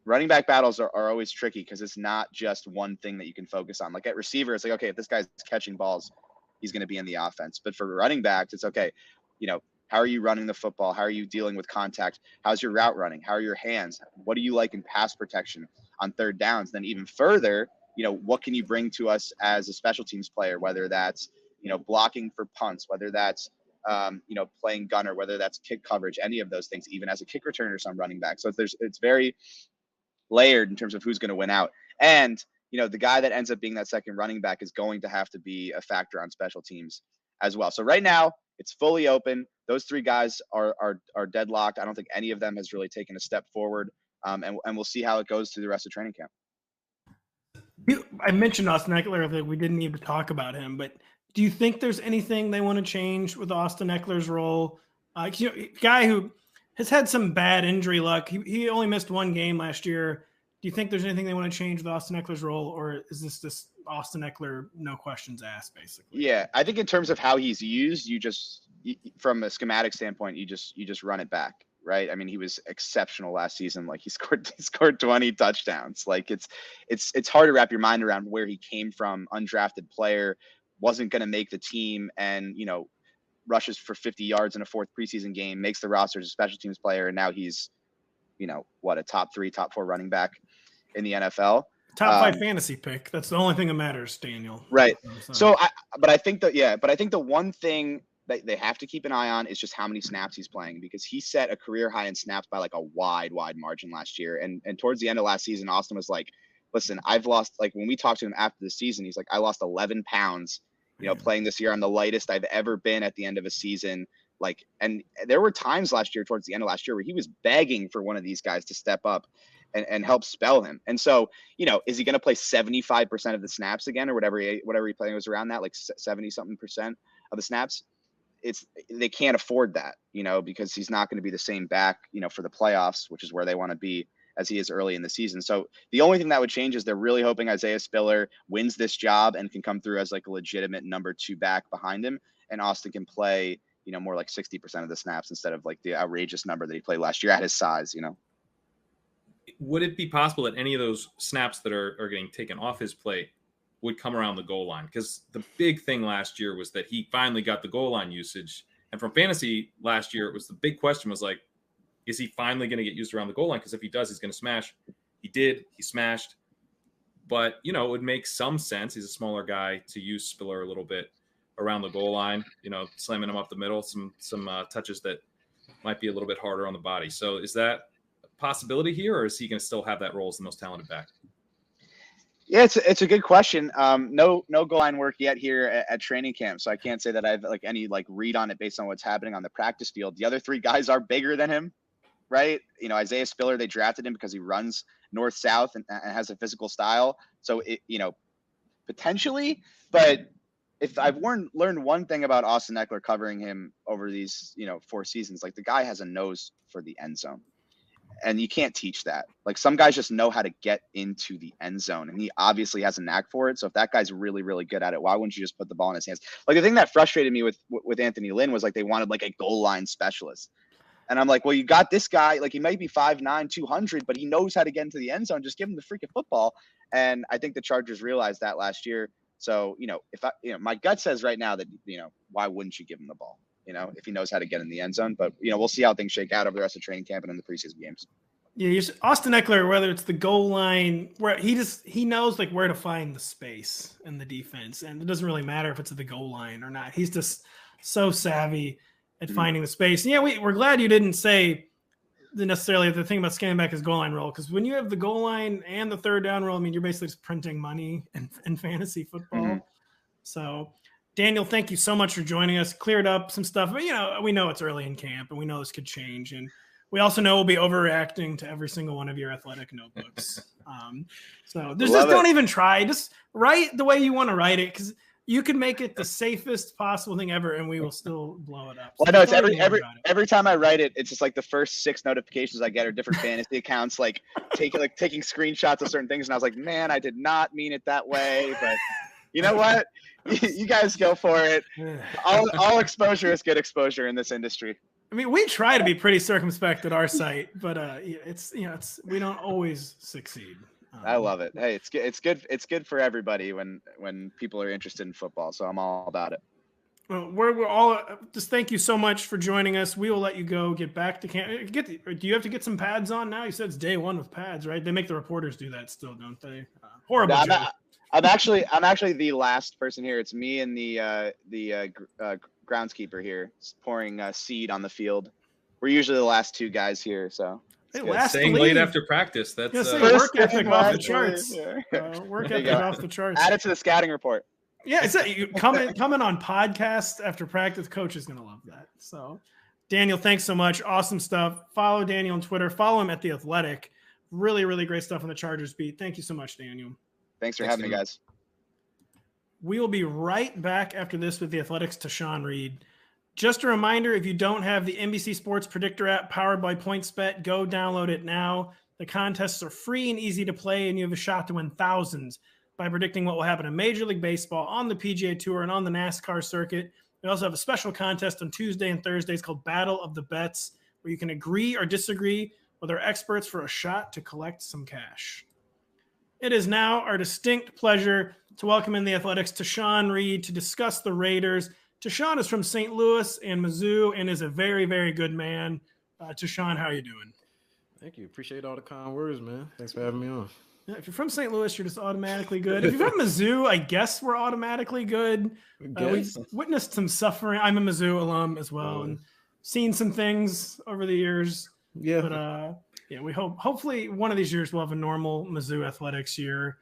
running back battles are always tricky because it's not just one thing that you can focus on. Like at receiver, it's like, okay, if this guy's catching balls, he's going to be in the offense. But for running backs, it's okay. How are you running the football? How are you dealing with contact? How's your route running? How are your hands? What do you like in pass protection on third downs? Then even further, what can you bring to us as a special teams player, whether that's, blocking for punts, whether that's, playing gunner, whether that's kick coverage, any of those things, even as a kick returner, some running back. So it's very layered in terms of who's going to win out. And, the guy that ends up being that second running back is going to have to be a factor on special teams as well. So right now it's fully open. Those three guys are deadlocked. I don't think any of them has really taken a step forward. And we'll see how it goes through the rest of training camp. I mentioned Austin Eckler, that we didn't need to talk about him, but do you think there's anything they want to change with Austin Eckler's role? Guy who has had some bad injury luck. He only missed one game last year. Do you think there's anything they want to change with Austin Eckler's role, or is this just Austin Eckler, no questions asked, basically? Yeah, I think in terms of how he's used, from a schematic standpoint, you just run it back, right? I mean, he was exceptional last season. Like he scored 20 touchdowns. Like it's hard to wrap your mind around where he came from, undrafted player, wasn't going to make the team, and rushes for 50 yards in a fourth preseason game, makes the roster as a special teams player, and now he's a top 3, top 4 running back in the NFL. Top 5 fantasy pick. That's the only thing that matters, Daniel. Right. So I think the one thing that they have to keep an eye on is just how many snaps he's playing, because he set a career high in snaps by like a wide margin last year. And towards the end of last season, Austin was like, listen, I've lost, like when we talked to him after the season, he's like, I lost 11 pounds, playing this year. I'm the lightest I've ever been at the end of a season. Like, and there were times last year, towards the end of last year, where he was begging for one of these guys to step up and help spell him. And so, is he going to play 75% of the snaps again, or whatever he playing was around that, like 70-something% of the snaps? They can't afford that, because he's not going to be the same back, for the playoffs, which is where they want to be, as he is early in the season. So the only thing that would change is they're really hoping Isaiah Spiller wins this job and can come through as like a legitimate number 2 back behind him, and Austin can play more like 60% of the snaps instead of like the outrageous number that he played last year at his size. Would it be possible that any of those snaps that are getting taken off his plate would come around the goal line? Because the big thing last year was that he finally got the goal line usage. And from fantasy last year, it was the big question was like, is he finally going to get used around the goal line? Because if he does, he's going to smash. He did. He smashed. But, it would make some sense. He's a smaller guy, to use Spiller a little bit around the goal line, slamming him up the middle, some touches that might be a little bit harder on the body. So is that a possibility here, or is he going to still have that role as the most talented back? Yeah, it's a good question. No goal line work yet here at training camp, so I can't say that I have like any like read on it based on what's happening on the practice field. The other 3 guys are bigger than him, right? Isaiah Spiller, they drafted him because he runs north-south and has a physical style. So potentially, but if I've learned one thing about Austin Eckler covering him over these 4 seasons, like the guy has a nose for the end zone. And you can't teach that. Like some guys just know how to get into the end zone, and he obviously has a knack for it. So if that guy's really, really good at it, why wouldn't you just put the ball in his hands? Like the thing that frustrated me with Anthony Lynn was like they wanted like a goal line specialist. And I'm like, well, you got this guy, like he might be 5'9", 200, but he knows how to get into the end zone. Just give him the freaking football. And I think the Chargers realized that last year. So, if my gut says right now that, why wouldn't you give him the ball? If he knows how to get in the end zone. But, we'll see how things shake out over the rest of training camp and in the preseason games. Yeah, Austin Eckler, whether it's the goal line, where he knows like where to find the space in the defense. And it doesn't really matter if it's at the goal line or not. He's just so savvy at finding the space. And yeah, we're glad you didn't say necessarily the thing about scanning back his goal line role, because when you have the goal line and the third down role, I mean, you're basically just printing money in fantasy football. Mm-hmm. So, Daniel, thank you so much for joining us. Cleared up some stuff. But, we know it's early in camp, and we know this could change. And we also know we'll be overreacting to every single one of your athletic notebooks. So don't even try. Just write the way you want to write it, because you can make it the safest possible thing ever, and we will still blow it up. So well, I know it's every time I write it, it's just like the first 6 notifications I get are different fantasy accounts, like taking screenshots of certain things, and I was like, man, I did not mean it that way, but you know what? You guys go for it. All exposure is good exposure in this industry. I mean, we try to be pretty circumspect at our site, but we don't always succeed. I love it. Hey, it's good for everybody when people are interested in football. So I'm all about it. Well, we're all just thank you so much for joining us. We will let you go get back to camp. Do you have to get some pads on now? You said it's day 1 with pads, right? They make the reporters do that still, don't they? Horrible. I'm actually the last person here. It's me and the groundskeeper here pouring seed on the field. We're usually the last two guys here, so. Hey, last staying late after practice. That's work ethic off the last charts. yeah. Work ethic off the charts. Add it to the scouting report. Yeah, it's you coming on podcast after practice. Coach is gonna love that. So, Daniel, thanks so much. Awesome stuff. Follow Daniel on Twitter. Follow him at The Athletic. Really, really great stuff on the Chargers beat. Thank you so much, Daniel. Thanks for having me, guys. We will be right back after this with The Athletic's Tashan Reed. Just a reminder, if you don't have the NBC Sports Predictor app powered by PointsBet, go download it now. The contests are free and easy to play, and you have a shot to win thousands by predicting what will happen in Major League Baseball, on the PGA Tour, and on the NASCAR circuit. We also have a special contest on Tuesday and Thursdays called Battle of the Bets, where you can agree or disagree with our experts for a shot to collect some cash. It is now our distinct pleasure to welcome in the Athletics Tashan Reed to discuss the Raiders. Tashan is from St. Louis and Mizzou and is a very, very good man. Tashan, how are you doing? Thank you. Appreciate all the kind words, man. Thanks for having me on. Yeah, if you're from St. Louis, you're just automatically good. If you're from Mizzou, I guess we're automatically good. We've witnessed some suffering. I'm a Mizzou alum as well, and seen some things over the years. Yeah. But yeah, we hopefully one of these years we'll have a normal Mizzou athletics year.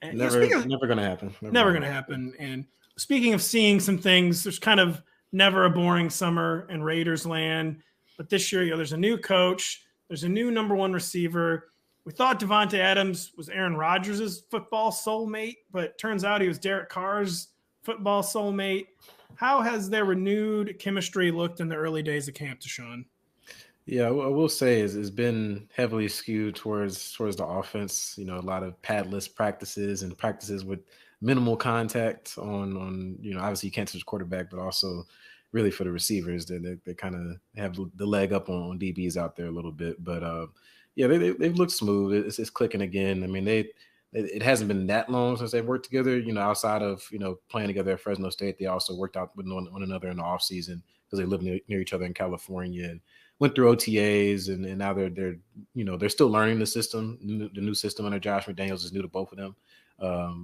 And never going to happen. Never going to happen. And speaking of seeing some things, there's kind of never a boring summer in Raiders land. But this year, there's a new coach. There's a new number one receiver. We thought Davante Adams was Aaron Rodgers' football soulmate, but turns out he was Derek Carr's football soulmate. How has their renewed chemistry looked in the early days of camp, Tashan? Yeah, I will say it's been heavily skewed towards the offense. A lot of padless practices and practices with minimal contact on obviously you can't touch the quarterback, but also really for the receivers, they kind of have the leg up on DBs out there a little bit. But yeah, they've looked smooth. It's clicking again. I mean, it hasn't been that long since they've worked together. Outside of playing together at Fresno State, they also worked out with one another in the off season because they live near each other in California and went through OTAs. And now they're still learning the system. The new system under Josh McDaniels is new to both of them.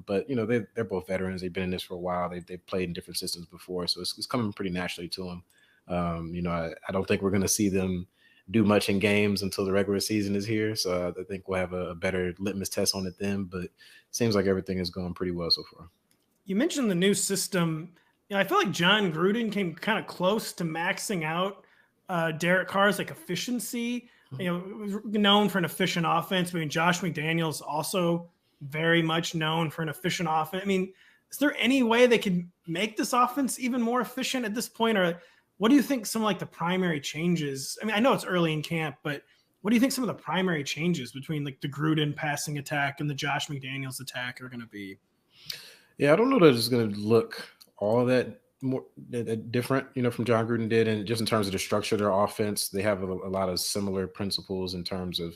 But they're both veterans. They've been in this for a while. They've played in different systems before, so it's coming pretty naturally to them. I don't think we're going to see them do much in games until the regular season is here. So I think we'll have a better litmus test on it then. But it seems like everything is going pretty well so far. You mentioned the new system. I feel like John Gruden came kind of close to maxing out Derek Carr's efficiency. Known for an efficient offense. I mean, Josh McDaniels also very much known for an efficient offense. I mean, is there any way they could make this offense even more efficient at this point? Or what do you think some of the primary changes? I mean, I know it's early in camp, but what do you think some of the primary changes between the Gruden passing attack and the Josh McDaniels attack are going to be? Yeah, I don't know that it's going to look all that more different, from John Gruden did. And just in terms of the structure of their offense, they have a lot of similar principles in terms of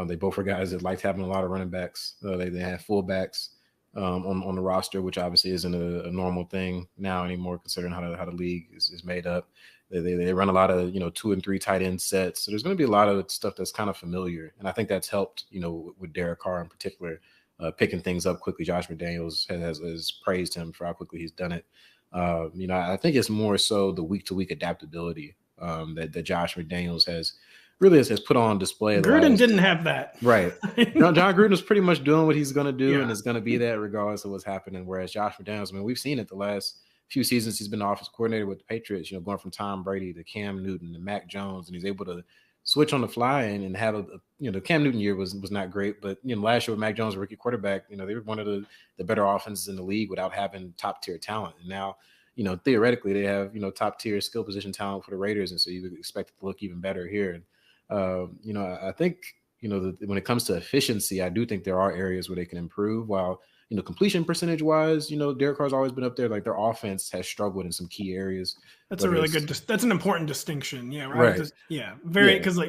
they both are guys that liked having a lot of running backs. They have fullbacks on the roster, which obviously isn't a normal thing now anymore, considering how the league is made up. They run a lot of 2 and 3 tight end sets, so there's going to be a lot of stuff that's kind of familiar, and I think that's helped with Derek Carr in particular, picking things up quickly. Josh McDaniels has praised him for how quickly he's done it. I think it's more so the week to week adaptability that Josh McDaniels has put on display. Gruden didn't have that. Right. John Gruden is pretty much doing what he's going to do, and it's going to be that regardless of what's happening. Whereas Josh McDaniels, I mean, we've seen it the last few seasons. He's been the offensive coordinator with the Patriots, going from Tom Brady to Cam Newton to Mac Jones, and he's able to switch on the fly and have the Cam Newton year was not great, but last year with Mac Jones, rookie quarterback, they were one of the better offenses in the league without having top tier talent. And now, theoretically they have top tier skill position talent for the Raiders, and so you would expect it to look even better here. And I think, when it comes to efficiency, I do think there are areas where they can improve. While, completion percentage wise, Derek Carr's always been up there. Their offense has struggled in some key areas. That's a really that's an important distinction. Yeah. Right. Because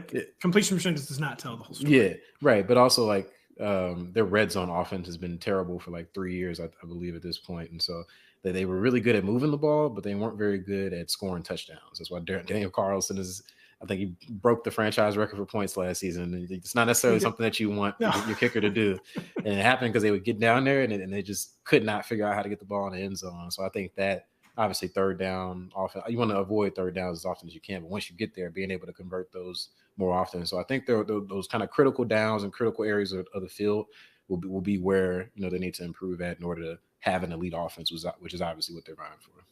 completion percentage does not tell the whole story. Yeah. Right. But also their red zone offense has been terrible for 3 years, I believe at this point. And so they were really good at moving the ball, but they weren't very good at scoring touchdowns. That's why Daniel Carlson is I think he broke the franchise record for points last season. It's not necessarily something that you want your kicker to do. And it happened because they would get down there and they just could not figure out how to get the ball in the end zone. So I think that obviously third down often, you want to avoid third downs as often as you can. But once you get there, being able to convert those more often. So I think those kind of critical downs and critical areas of the field will be where, they need to improve at in order to have an elite offense, which is obviously what they're vying for.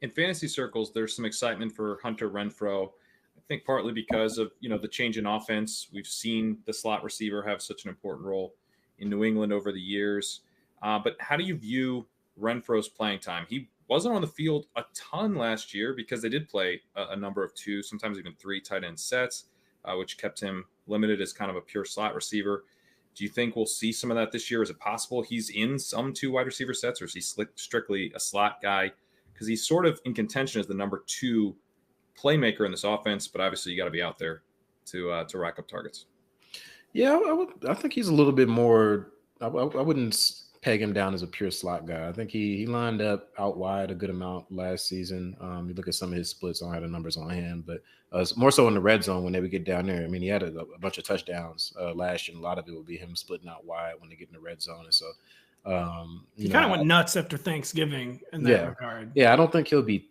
In fantasy circles, there's some excitement for Hunter Renfrow. I think partly because of, the change in offense. We've seen the slot receiver have such an important role in New England over the years. But how do you view Renfrow's playing time? He wasn't on the field a ton last year because they did play a number of 2, sometimes even 3 tight end sets, which kept him limited as kind of a pure slot receiver. Do you think we'll see some of that this year? Is it possible he's in some 2 wide receiver sets, or is he strictly a slot guy? Because he's sort of in contention as the number 2 playmaker in this offense, but obviously you got to be out there to rack up targets. Yeah, I think he's a little bit more. I wouldn't peg him down as a pure slot guy. I think he lined up out wide a good amount last season. You look at some of his splits. I don't have the numbers on hand, but more so in the red zone when they would get down there. I mean, he had a bunch of touchdowns last year, and a lot of it would be him splitting out wide when they get in the red zone. And so he kind of went nuts after Thanksgiving in that regard. Yeah, I don't think he'll be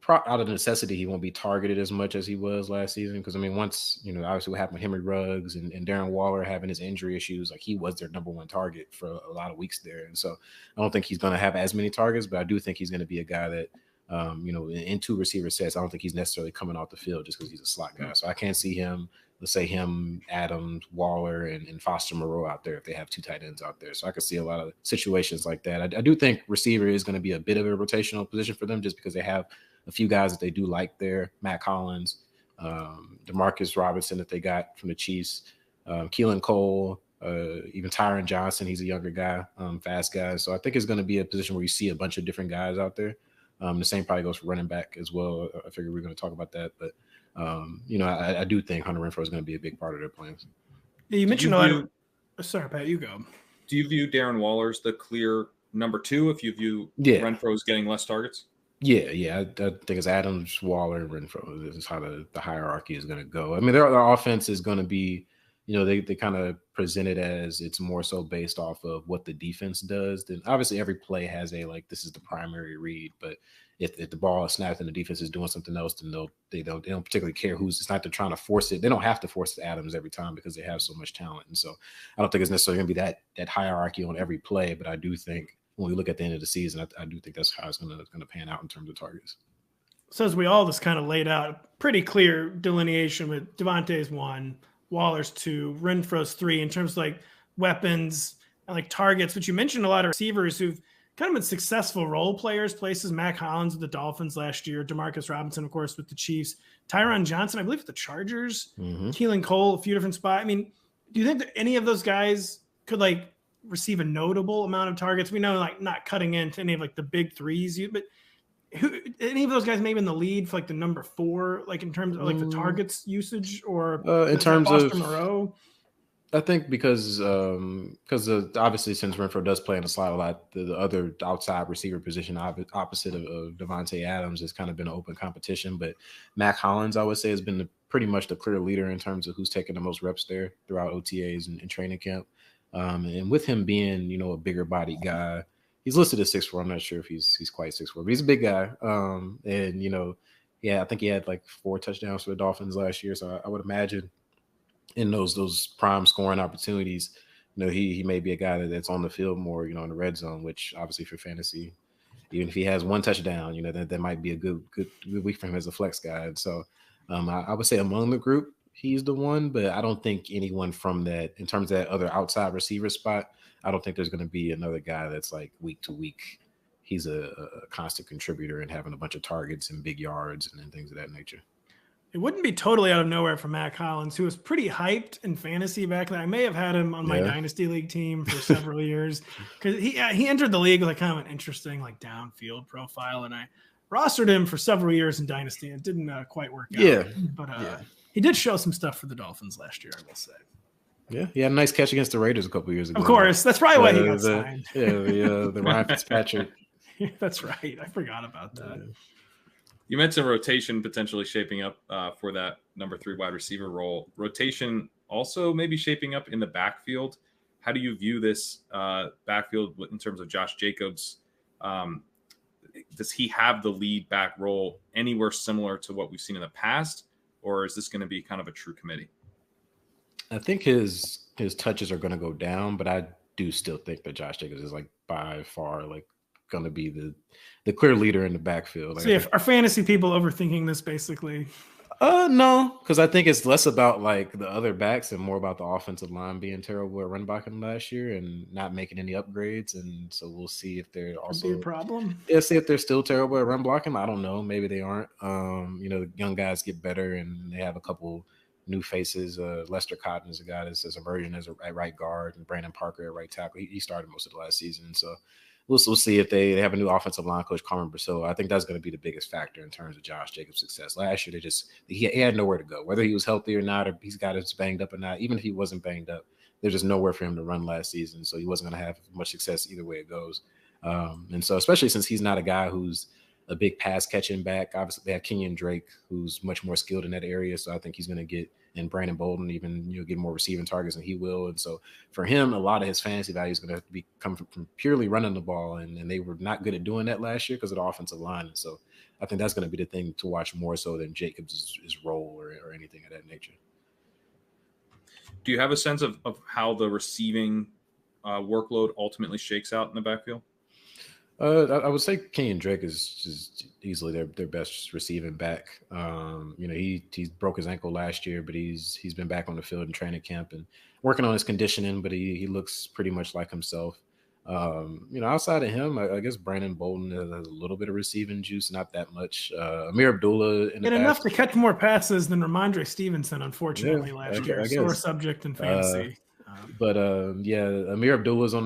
out of necessity. He won't be targeted as much as he was last season because, I mean, once, obviously what happened with Henry Ruggs and Darren Waller having his injury issues, like he was their number 1 target for a lot of weeks there. And so I don't think he's going to have as many targets, but I do think he's going to be a guy that, in 2 receiver sets, I don't think he's necessarily coming off the field just because he's a slot guy. So I can't see him, let's say him, Adams, Waller, and Foster Moreau out there if they have 2 tight ends out there. So I could see a lot of situations like that. I do think receiver is going to be a bit of a rotational position for them just because they have a few guys that they do like there. Matt Collins, Demarcus Robinson that they got from the Chiefs, Keelan Cole, even Tyron Johnson. He's a younger guy, fast guy. So I think it's going to be a position where you see a bunch of different guys out there. The same probably goes for running back as well. I figure we're going to talk about that. But, I do think Hunter Renfrow is going to be a big part of their plans. Yeah, you mentioned a lot of – sorry, Pat, you go. Do you view Darren Waller as the clear number 2 if you view Renfro's getting less targets? Yeah. I think it's Adams, Waller, and Renfrow. This is how the hierarchy is going to go. I mean, their offense is going to be, they kind of present it as it's more so based off of what the defense does. Then obviously every play has this is the primary read. But if the ball is snapped and the defense is doing something else, then they don't particularly care who's. It's not they're trying to force it. They don't have to force Adams every time because they have so much talent. And so I don't think it's necessarily going to be that hierarchy on every play. But I do think, when we look at the end of the season, I do think that's how it's going to pan out in terms of targets. So as we all just kind of laid out, pretty clear delineation with Davante's 1, Waller's 2, Renfro's 3 in terms of weapons and targets. But you mentioned a lot of receivers who've kind of been successful role players, places. Mac Hollins with the Dolphins last year, Demarcus Robinson, of course, with the Chiefs, Tyron Johnson, I believe, with the Chargers, Keelan Cole, a few different spots. I mean, do you think that any of those guys could receive a notable amount of targets? We know not cutting into any of the big threes, but any of those guys maybe in the lead for the number 4, in terms of the targets usage, or in terms of Moreau? I think because obviously since Renfrow does play in the slot a lot, the other outside receiver position opposite of Davante Adams has kind of been an open competition. But Mac Hollins, I would say, has been pretty much the clear leader in terms of who's taking the most reps there throughout OTAs and training camp. And with him being, a bigger body guy, he's listed as 6'4". I'm not sure if he's quite 6'4", but he's a big guy. I think he had 4 touchdowns for the Dolphins last year. So I would imagine in those prime scoring opportunities, he may be a guy that's on the field more, in the red zone, which obviously for fantasy, even if he has 1 touchdown, that might be a good week for him as a flex guy. And so I would say among the group, he's the one, but I don't think anyone from that, in terms of that other outside receiver spot, I don't think there's going to be another guy that's week to week. He's a constant contributor and having a bunch of targets and big yards and things of that nature. It wouldn't be totally out of nowhere for Mac Hollins, who was pretty hyped in fantasy back then. I may have had him on my Dynasty League team for several years because he entered the league with kind of an interesting downfield profile, and I rostered him for several years in Dynasty. It didn't quite work out. But he did show some stuff for the Dolphins last year, I will say. Yeah, he had a nice catch against the Raiders a couple of years ago. Of course, that's probably why he got signed. The Ryan Fitzpatrick. That's right. I forgot about that. You mentioned rotation potentially shaping up for that number 3 wide receiver role. Rotation also maybe shaping up in the backfield. How do you view this backfield in terms of Josh Jacobs? Does he have the lead back role anywhere similar to what we've seen in the past, or is this going to be kind of a true committee? I think his touches are going to go down, but I do still think that Josh Jacobs is like by far like going to be the clear leader in the backfield. So are fantasy people overthinking this basically? No, because I think it's less about like the other backs and more about the offensive line being terrible at run blocking last year and not making any upgrades. And so we'll see if they're also a problem. Yeah, see if they're still terrible at run blocking. I don't know. Maybe they aren't. Young guys get better and they have a couple new faces. Lester Cotton is a guy that's emerging as a right guard, and Brandon Parker at right tackle. He started most of the last season, so we'll see if they have a new offensive line coach, Carmen Braceau. I think that's going to be the biggest factor in terms of Josh Jacobs' success. Last year, he had nowhere to go, whether he was healthy or not, or he's got us banged up or not. Even if he wasn't banged up, there's just nowhere for him to run last season, so he wasn't going to have much success either way it goes. And so, especially since he's not a guy who's a big pass catching back. Obviously, they have Kenyon Drake, who's much more skilled in that area, so I think he's going to get. And Brandon Bolden even get more receiving targets than he will. And so for him, a lot of his fantasy value is going to be come from purely running the ball. And they were not good at doing that last year because of the offensive line. And so I think that's going to be the thing to watch more so than Jacobs' role or anything of that nature. Do you have a sense of how the receiving workload ultimately shakes out in the backfield? I would say Kenyon Drake is just easily their best receiving back. He broke his ankle last year, but he's been back on the field in training camp and working on his conditioning, but he looks pretty much like himself. Outside of him, I guess Brandon Bolden has a little bit of receiving juice, not that much. Amir Abdullah enough to catch more passes than Ramondre Stevenson, unfortunately, last year. Sore subject in fantasy. Amir Abdullah's on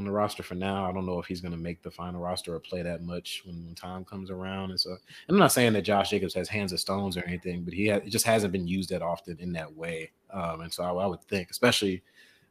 the roster for now. I don't know if he's going to make the final roster or play that much when time comes around. And so, and I'm not saying that Josh Jacobs has hands of stones or anything, but it just hasn't been used that often in that way. And so I would think, especially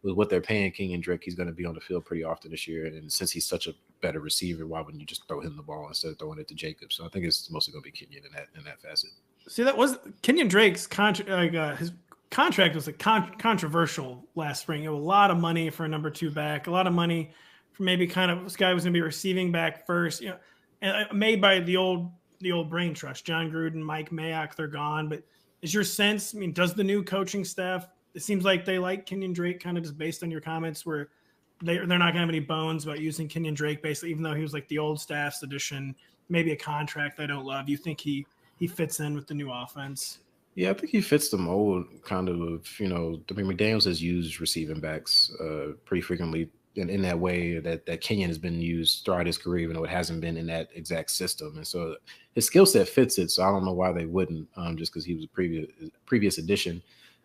with what they're paying Kenyon Drake, he's going to be on the field pretty often this year. And since he's such a better receiver, why wouldn't you just throw him the ball instead of throwing it to Jacobs? So I think it's mostly going to be Kenyon in that facet. See, that was Kenyon Drake's contract. His contract was controversial last spring. It was a lot of money for a number 2 back, a lot of money for maybe kind of this guy was going to be receiving back first, and made by the old brain trust, John Gruden, Mike Mayock. They're gone. But is your sense? I mean, does the new coaching staff? It seems like they like Kenyon Drake, kind of just based on your comments, where they're not going to have any bones about using Kenyon Drake, basically, even though he was like the old staff's addition, maybe a contract I don't love. You think he fits in with the new offense? Yeah, I think he fits the mold kind of, McDaniels has used receiving backs pretty frequently in that way that Kenyon has been used throughout his career, even though it hasn't been in that exact system. And so his skill set fits it. So I don't know why they wouldn't, just because he was a previous addition.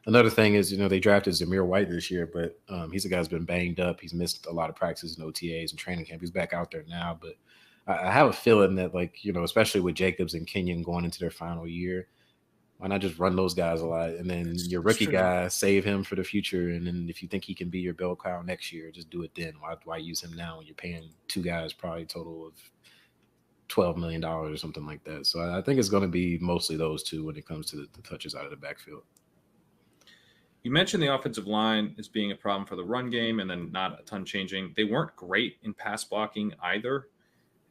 Another thing is, they drafted Zamir White this year, but he's a guy who's been banged up. He's missed a lot of practices and OTAs and training camp. He's back out there now. But I have a feeling that, especially with Jacobs and Kenyon going into their final year, why not just run those guys a lot? And then your rookie guy, save him for the future. And then if you think he can be your bell cow next year, just do it then. Why use him now when you're paying 2 guys probably a total of $12 million or something like that? So I think it's going to be mostly those 2 when it comes to the touches out of the backfield. You mentioned the offensive line as being a problem for the run game and then not a ton changing. They weren't great in pass blocking either.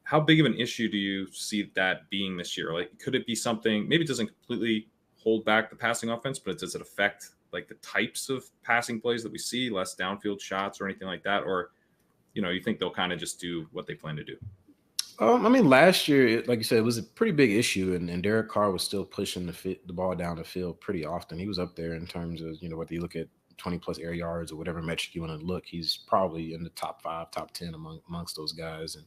How big of an issue do you see that being this year? Could it be something, maybe it doesn't completely hold back the passing offense, but does it affect the types of passing plays that we see, less downfield shots or anything like that? Or, you think they'll kind of just do what they plan to do? Last year, like you said, it was a pretty big issue, and Derek Carr was still pushing the ball down the field pretty often. He was up there in terms of, whether you look at 20-plus air yards or whatever metric you want to look, he's probably in the top 5, top 10 amongst those guys. And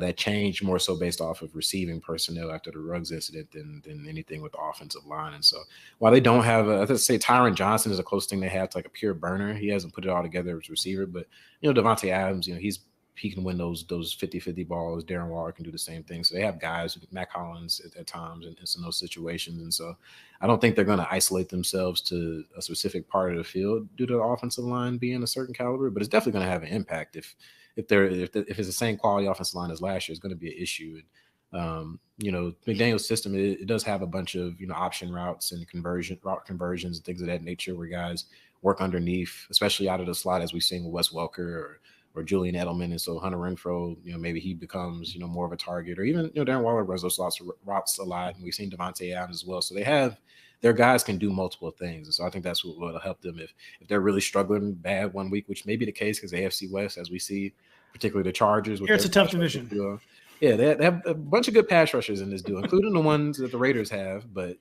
that changed more so based off of receiving personnel after the Ruggs incident than anything with the offensive line. And so while they don't have I'd say Tyron Johnson is the closest thing they have to a pure burner. He hasn't put it all together as a receiver, but Davante Adams, he can win those 50-50 balls. Darren Waller can do the same thing. So they have guys, Mac Hollins at times in those situations. And so I don't think they're going to isolate themselves to a specific part of the field due to the offensive line being a certain caliber, but it's definitely going to have an impact if it's the same quality offensive line as last year. It's going to be an issue. McDaniel's system, it does have a bunch of, option routes and route conversions and things of that nature where guys work underneath, especially out of the slot, as we've seen with Wes Welker or Julian Edelman. And so Hunter Renfrow, maybe he becomes, more of a target, or even, Darren Waller runs those routes a lot. And we've seen Davante Adams as well. So their guys can do multiple things. And so I think that's what will help them if they're really struggling bad one week, which may be the case because AFC West, as we see, particularly the Chargers. It's a tough division. Yeah, they have a bunch of good pass rushers in this deal, including the ones that the Raiders have. But,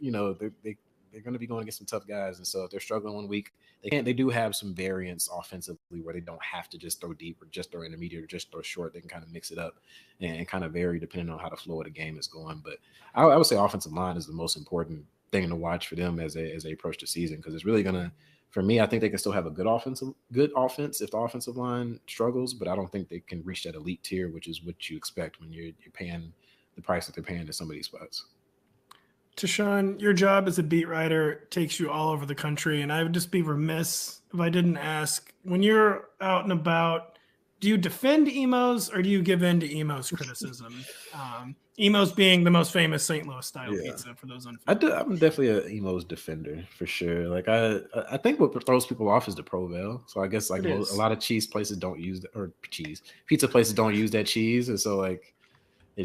they're going to be going against some tough guys. And so if they're struggling one week, they do have some variance offensively where they don't have to just throw deep or just throw intermediate or just throw short. They can kind of mix it up and kind of vary depending on how the flow of the game is going. But I would say offensive line is the most important thing to watch for them as they approach the season, because it's really going to, for me, I think they can still have a good offense if the offensive line struggles, but I don't think they can reach that elite tier, which is what you expect when you're paying the price that they're paying to some of these spots. Tashan, your job as a beat writer takes you all over the country, and I would just be remiss if I didn't ask, when you're out and about, do you defend Emos or do you give in to Emos criticism? Emos being the most famous St. Louis style pizza, for those unfamiliar. I'm definitely an Emos defender for sure. Like I think what throws people off is the Provel. So I guess like a lot of cheese places don't use pizza places don't use that cheese, and so like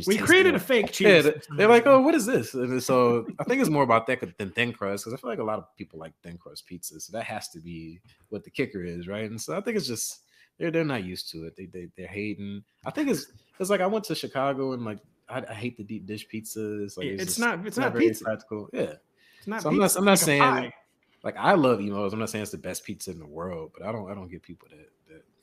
we created a fake cheese. Yeah, they're like, oh, what is this? And so I think it's more about that than thin crust, because I feel like a lot of people like thin crust pizza, so that has to be what the kicker is, right? And so I think it's just they're not used to it. They're hating. I think it's like I went to Chicago and like I hate the deep dish pizza. It's like it's not very pizza. Practical. Yeah, it's not. So pizza. I'm not saying like I love Emos. I'm not saying it's the best pizza in the world, but I don't give people that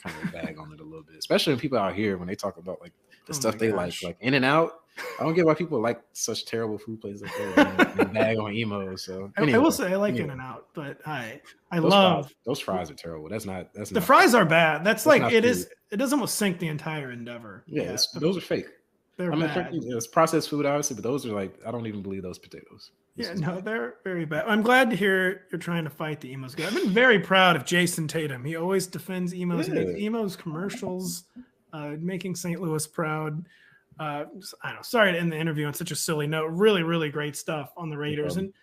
kind of bag on it a little bit, especially when people out here when they talk about like the stuff they like In-N-Out. I don't get why people like such terrible food places like that and bag on Emos. So anyway, I will say I like In-N-Out, but I love those fries are terrible. That's not the fries are bad. That's like it is. It does almost sink the entire endeavor. Yeah, those are fake. They're bad. It's processed food, obviously, but those are like I don't even believe those potatoes. They're very bad. I'm glad to hear you're trying to fight the Emos guy. I've been very proud of Jason Tatum. He always defends Emos. He makes Emos commercials, making St. Louis proud. I don't know. Sorry to end the interview on such a silly note. Really, really great stuff on the Raiders, and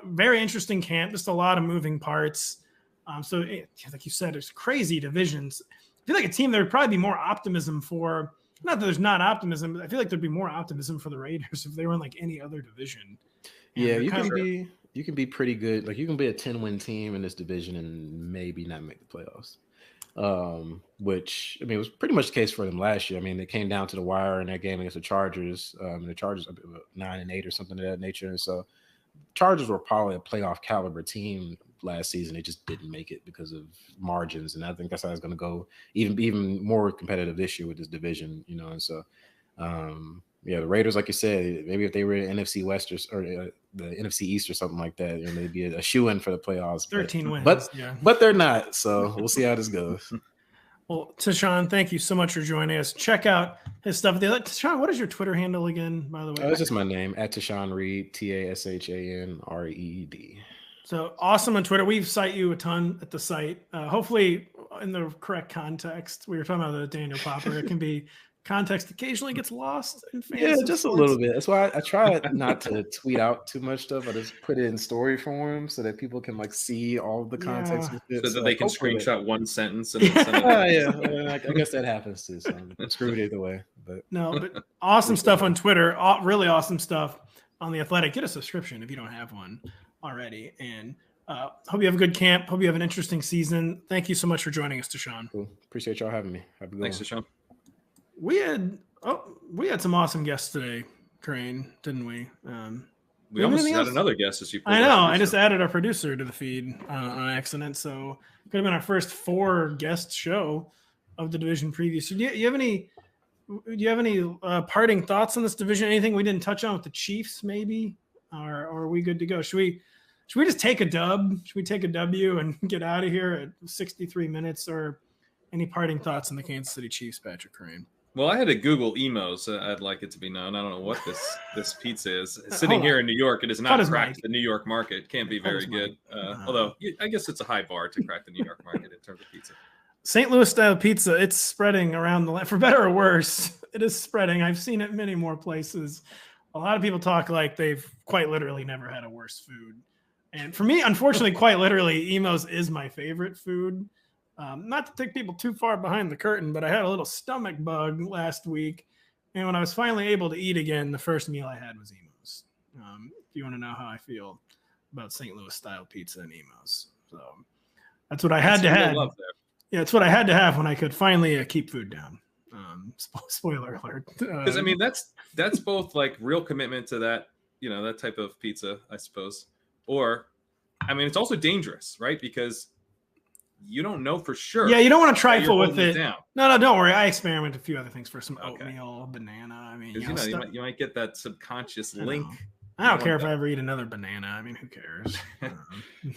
very interesting camp. Just a lot of moving parts. Like you said, there's crazy divisions. I feel like a team there would probably be more optimism for. Not that there's not optimism, but I feel like there'd be more optimism for the Raiders if they were in like any other division. Yeah, you can be pretty good. Like you can be a 10-win team in this division and maybe not make the playoffs. Which I mean was pretty much the case for them last year. I mean, they came down to the wire in that game against the Chargers. The Chargers 9-8 or something of that nature. And so Chargers were probably a playoff caliber team last season. They just didn't make it because of margins. And I think that's how it's going to go even more competitive this year with this division, And so, the Raiders, like you said, maybe if they were in NFC West or the NFC East or something like that, they'd be a shoe-in for the playoffs. 13 wins. But they're not. So we'll see how this goes. Well, Tashan, thank you so much for joining us. Check out his stuff. Tashan, what is your Twitter handle again, by the way? It's just my name, @Tashan Reed, TASHANREED. So awesome on Twitter. We cite you a ton at the site. Hopefully in the correct context. We were talking about the Daniel Popper. It can be context occasionally gets lost in fantasy just sports. A little bit. That's why I try not to tweet out too much stuff. I just put it in story form so that people can like see all the context. So that they can screenshot one sentence. And I guess that happens too. So I'm screwed either way. But awesome stuff on Twitter. Really awesome stuff on The Athletic. Get a subscription if you don't have one already. And hope you have a good camp. Hope you have an interesting season. Thank you so much for joining us, Tashan. Cool. Appreciate y'all having me. Have a good Thanks, Tashan. We had some awesome guests today, Kerrane, didn't we? We almost had another guest as you. I know. I just added our producer to the feed on accident, so it could have been our first 4 guest show of the division preview. So do you have any parting thoughts on this division? Anything we didn't touch on with the Chiefs, maybe, or are we good to go? Should we just take a dub? Should we take a W and get out of here at 63 minutes? Or any parting thoughts on the Kansas City Chiefs, Patrick Kerrane? Well, I had to Google Emos. I'd like it to be known. I don't know what this pizza is. Sitting here in New York, it is not cracked the New York market. Can't be very good. Although I guess it's a high bar to crack the New York market in terms of pizza. St. Louis style pizza, it's spreading around the land, for better or worse. It is spreading. I've seen it many more places. A lot of people talk like they've quite literally never had a worse food. And for me, unfortunately, quite literally, Emo's is my favorite food. Not to take people too far behind the curtain, but I had a little stomach bug last week. And when I was finally able to eat again, the first meal I had was Emo's. If you want to know how I feel about St. Louis style pizza and Emo's. So that's what I had to have. Yeah, it's what I had to have when I could finally keep food down. Spoiler alert. Because I mean, that's both like real commitment to that, that type of pizza, I suppose. Or, I mean, it's also dangerous, right? Because you don't know for sure. Yeah, you don't want to trifle with it. No, don't worry. I experiment a few other things for some oatmeal, banana. I mean, you might get that subconscious link. I don't care if I ever eat another banana. I mean, who cares?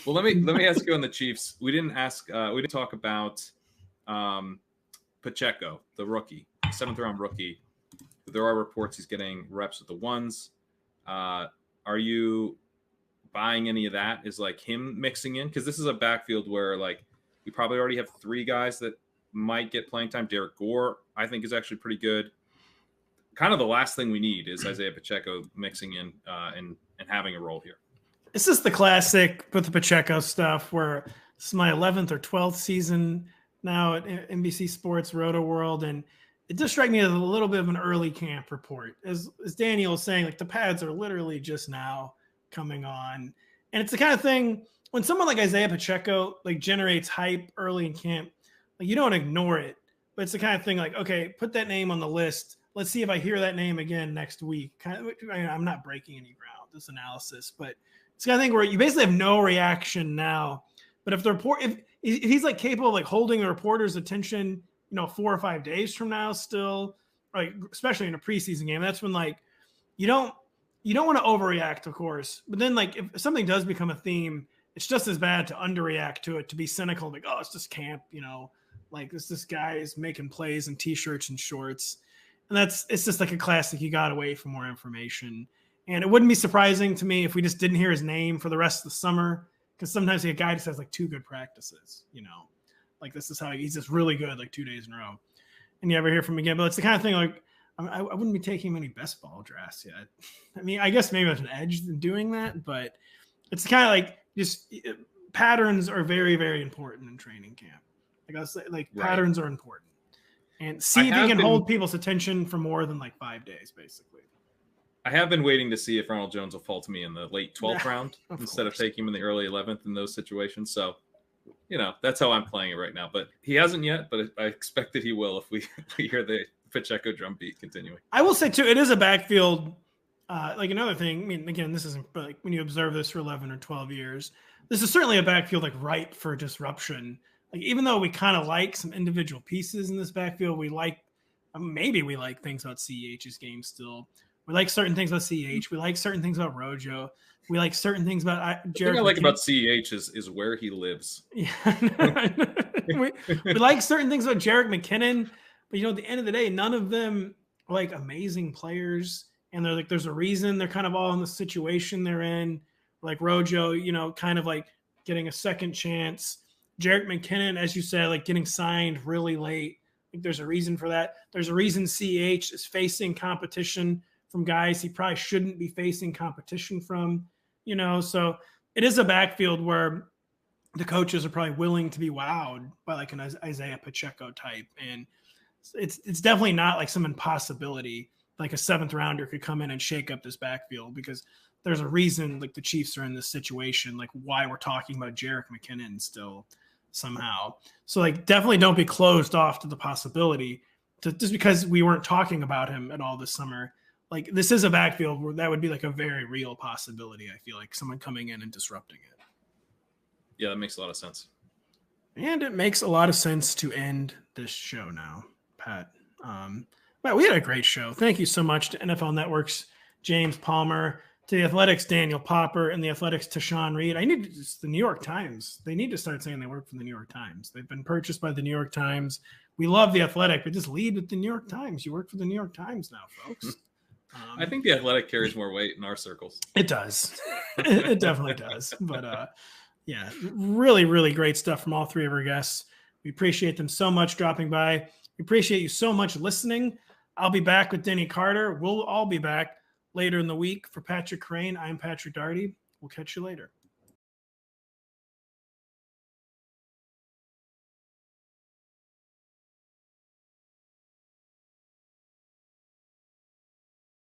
Well, let me ask you on the Chiefs. We didn't talk about Pacheco, the rookie, 7th round rookie. There are reports he's getting reps with the ones. Are you buying any of that? Is like him mixing in? Because this is a backfield where like we probably already have 3 guys that might get playing time. Derek Gore, I think, is actually pretty good. Kind of the last thing we need is Isaiah Pacheco mixing in and having a role here. This is the classic with the Pacheco stuff where this is my 11th or 12th season now at NBC Sports Roto World, and it does strike me as a little bit of an early camp report. As Daniel was saying, like the pads are literally just now coming on. And it's the kind of thing when someone like Isaiah Pacheco like generates hype early in camp, like you don't ignore it. But it's the kind of thing like, okay, put that name on the list. Let's see if I hear that name again next week. I'm not breaking any ground, this analysis, but it's the kind of thing where you basically have no reaction now. But if the report, if he's like capable of like holding the reporter's attention, 4 or 5 days from now, still, like especially in a preseason game, that's when like you don't want to overreact, of course. But then like if something does become a theme, it's just as bad to underreact to it, to be cynical, like, oh, it's just camp, like this guy is making plays in t-shirts and shorts. And it's just like a classic. You got to wait for more information. And it wouldn't be surprising to me if we just didn't hear his name for the rest of the summer, because sometimes a guy just has like 2 good practices, like this is how he's just really good, like 2 days in a row. And you ever hear from him again. But it's the kind of thing like I wouldn't be taking many best ball drafts yet. I mean, I guess maybe there's an edge in doing that, but it's kind of like just patterns are very, very important in training camp. Like I was saying, like right. Patterns are important. And see if you can hold people's attention for more than like 5 days, basically. I have been waiting to see if Ronald Jones will fall to me in the late 12th round instead of taking him in the early 11th in those situations. So, that's how I'm playing it right now. But he hasn't yet, but I expect that he will if we hear the Pacheco drumbeat continuing. I will say, too, it is a backfield. Like another thing, I mean, again, this isn't like when you observe this for 11 or 12 years, this is certainly a backfield like ripe for disruption. Like, even though we kind of like some individual pieces in this backfield, we like things about CEH's game still. We like certain things about CEH. We like certain things about Rojo. We like certain things about Jarek. The thing I like about CEH is where he lives. Yeah. we like certain things about Jarek McKinnon, but at the end of the day, none of them are like amazing players. And they're like, there's a reason they're kind of all in the situation they're in. Like Rojo, kind of like getting a second chance. Jarek McKinnon, as you said, like getting signed really late. Like there's a reason for that. There's a reason CH is facing competition from guys he probably shouldn't be facing competition from, So it is a backfield where the coaches are probably willing to be wowed by like an Isaiah Pacheco type. And it's definitely not like some impossibility. Like a 7th rounder could come in and shake up this backfield, because there's a reason like the Chiefs are in this situation, like why we're talking about Jarek McKinnon still somehow. So like definitely don't be closed off to the possibility to just because we weren't talking about him at all this summer. Like this is a backfield where that would be like a very real possibility. I feel like someone coming in and disrupting it. Yeah, that makes a lot of sense. And it makes a lot of sense to end this show now, Pat. Well, we had a great show. Thank you so much to NFL Network's James Palmer, to the Athletics' Daniel Popper, and the Athletics' Tashan Reed. The New York Times. They need to start saying they work for the New York Times. They've been purchased by the New York Times. We love the Athletic, but just lead with the New York Times. You work for the New York Times now, folks. I think the Athletic carries more weight in our circles. It does. It definitely does. But yeah, really, really great stuff from all 3 of our guests. We appreciate them so much dropping by. We appreciate you so much listening. I'll be back with Denny Carter. We'll all be back later in the week. For Patrick Kerrane, I'm Patrick Daugherty. We'll catch you later.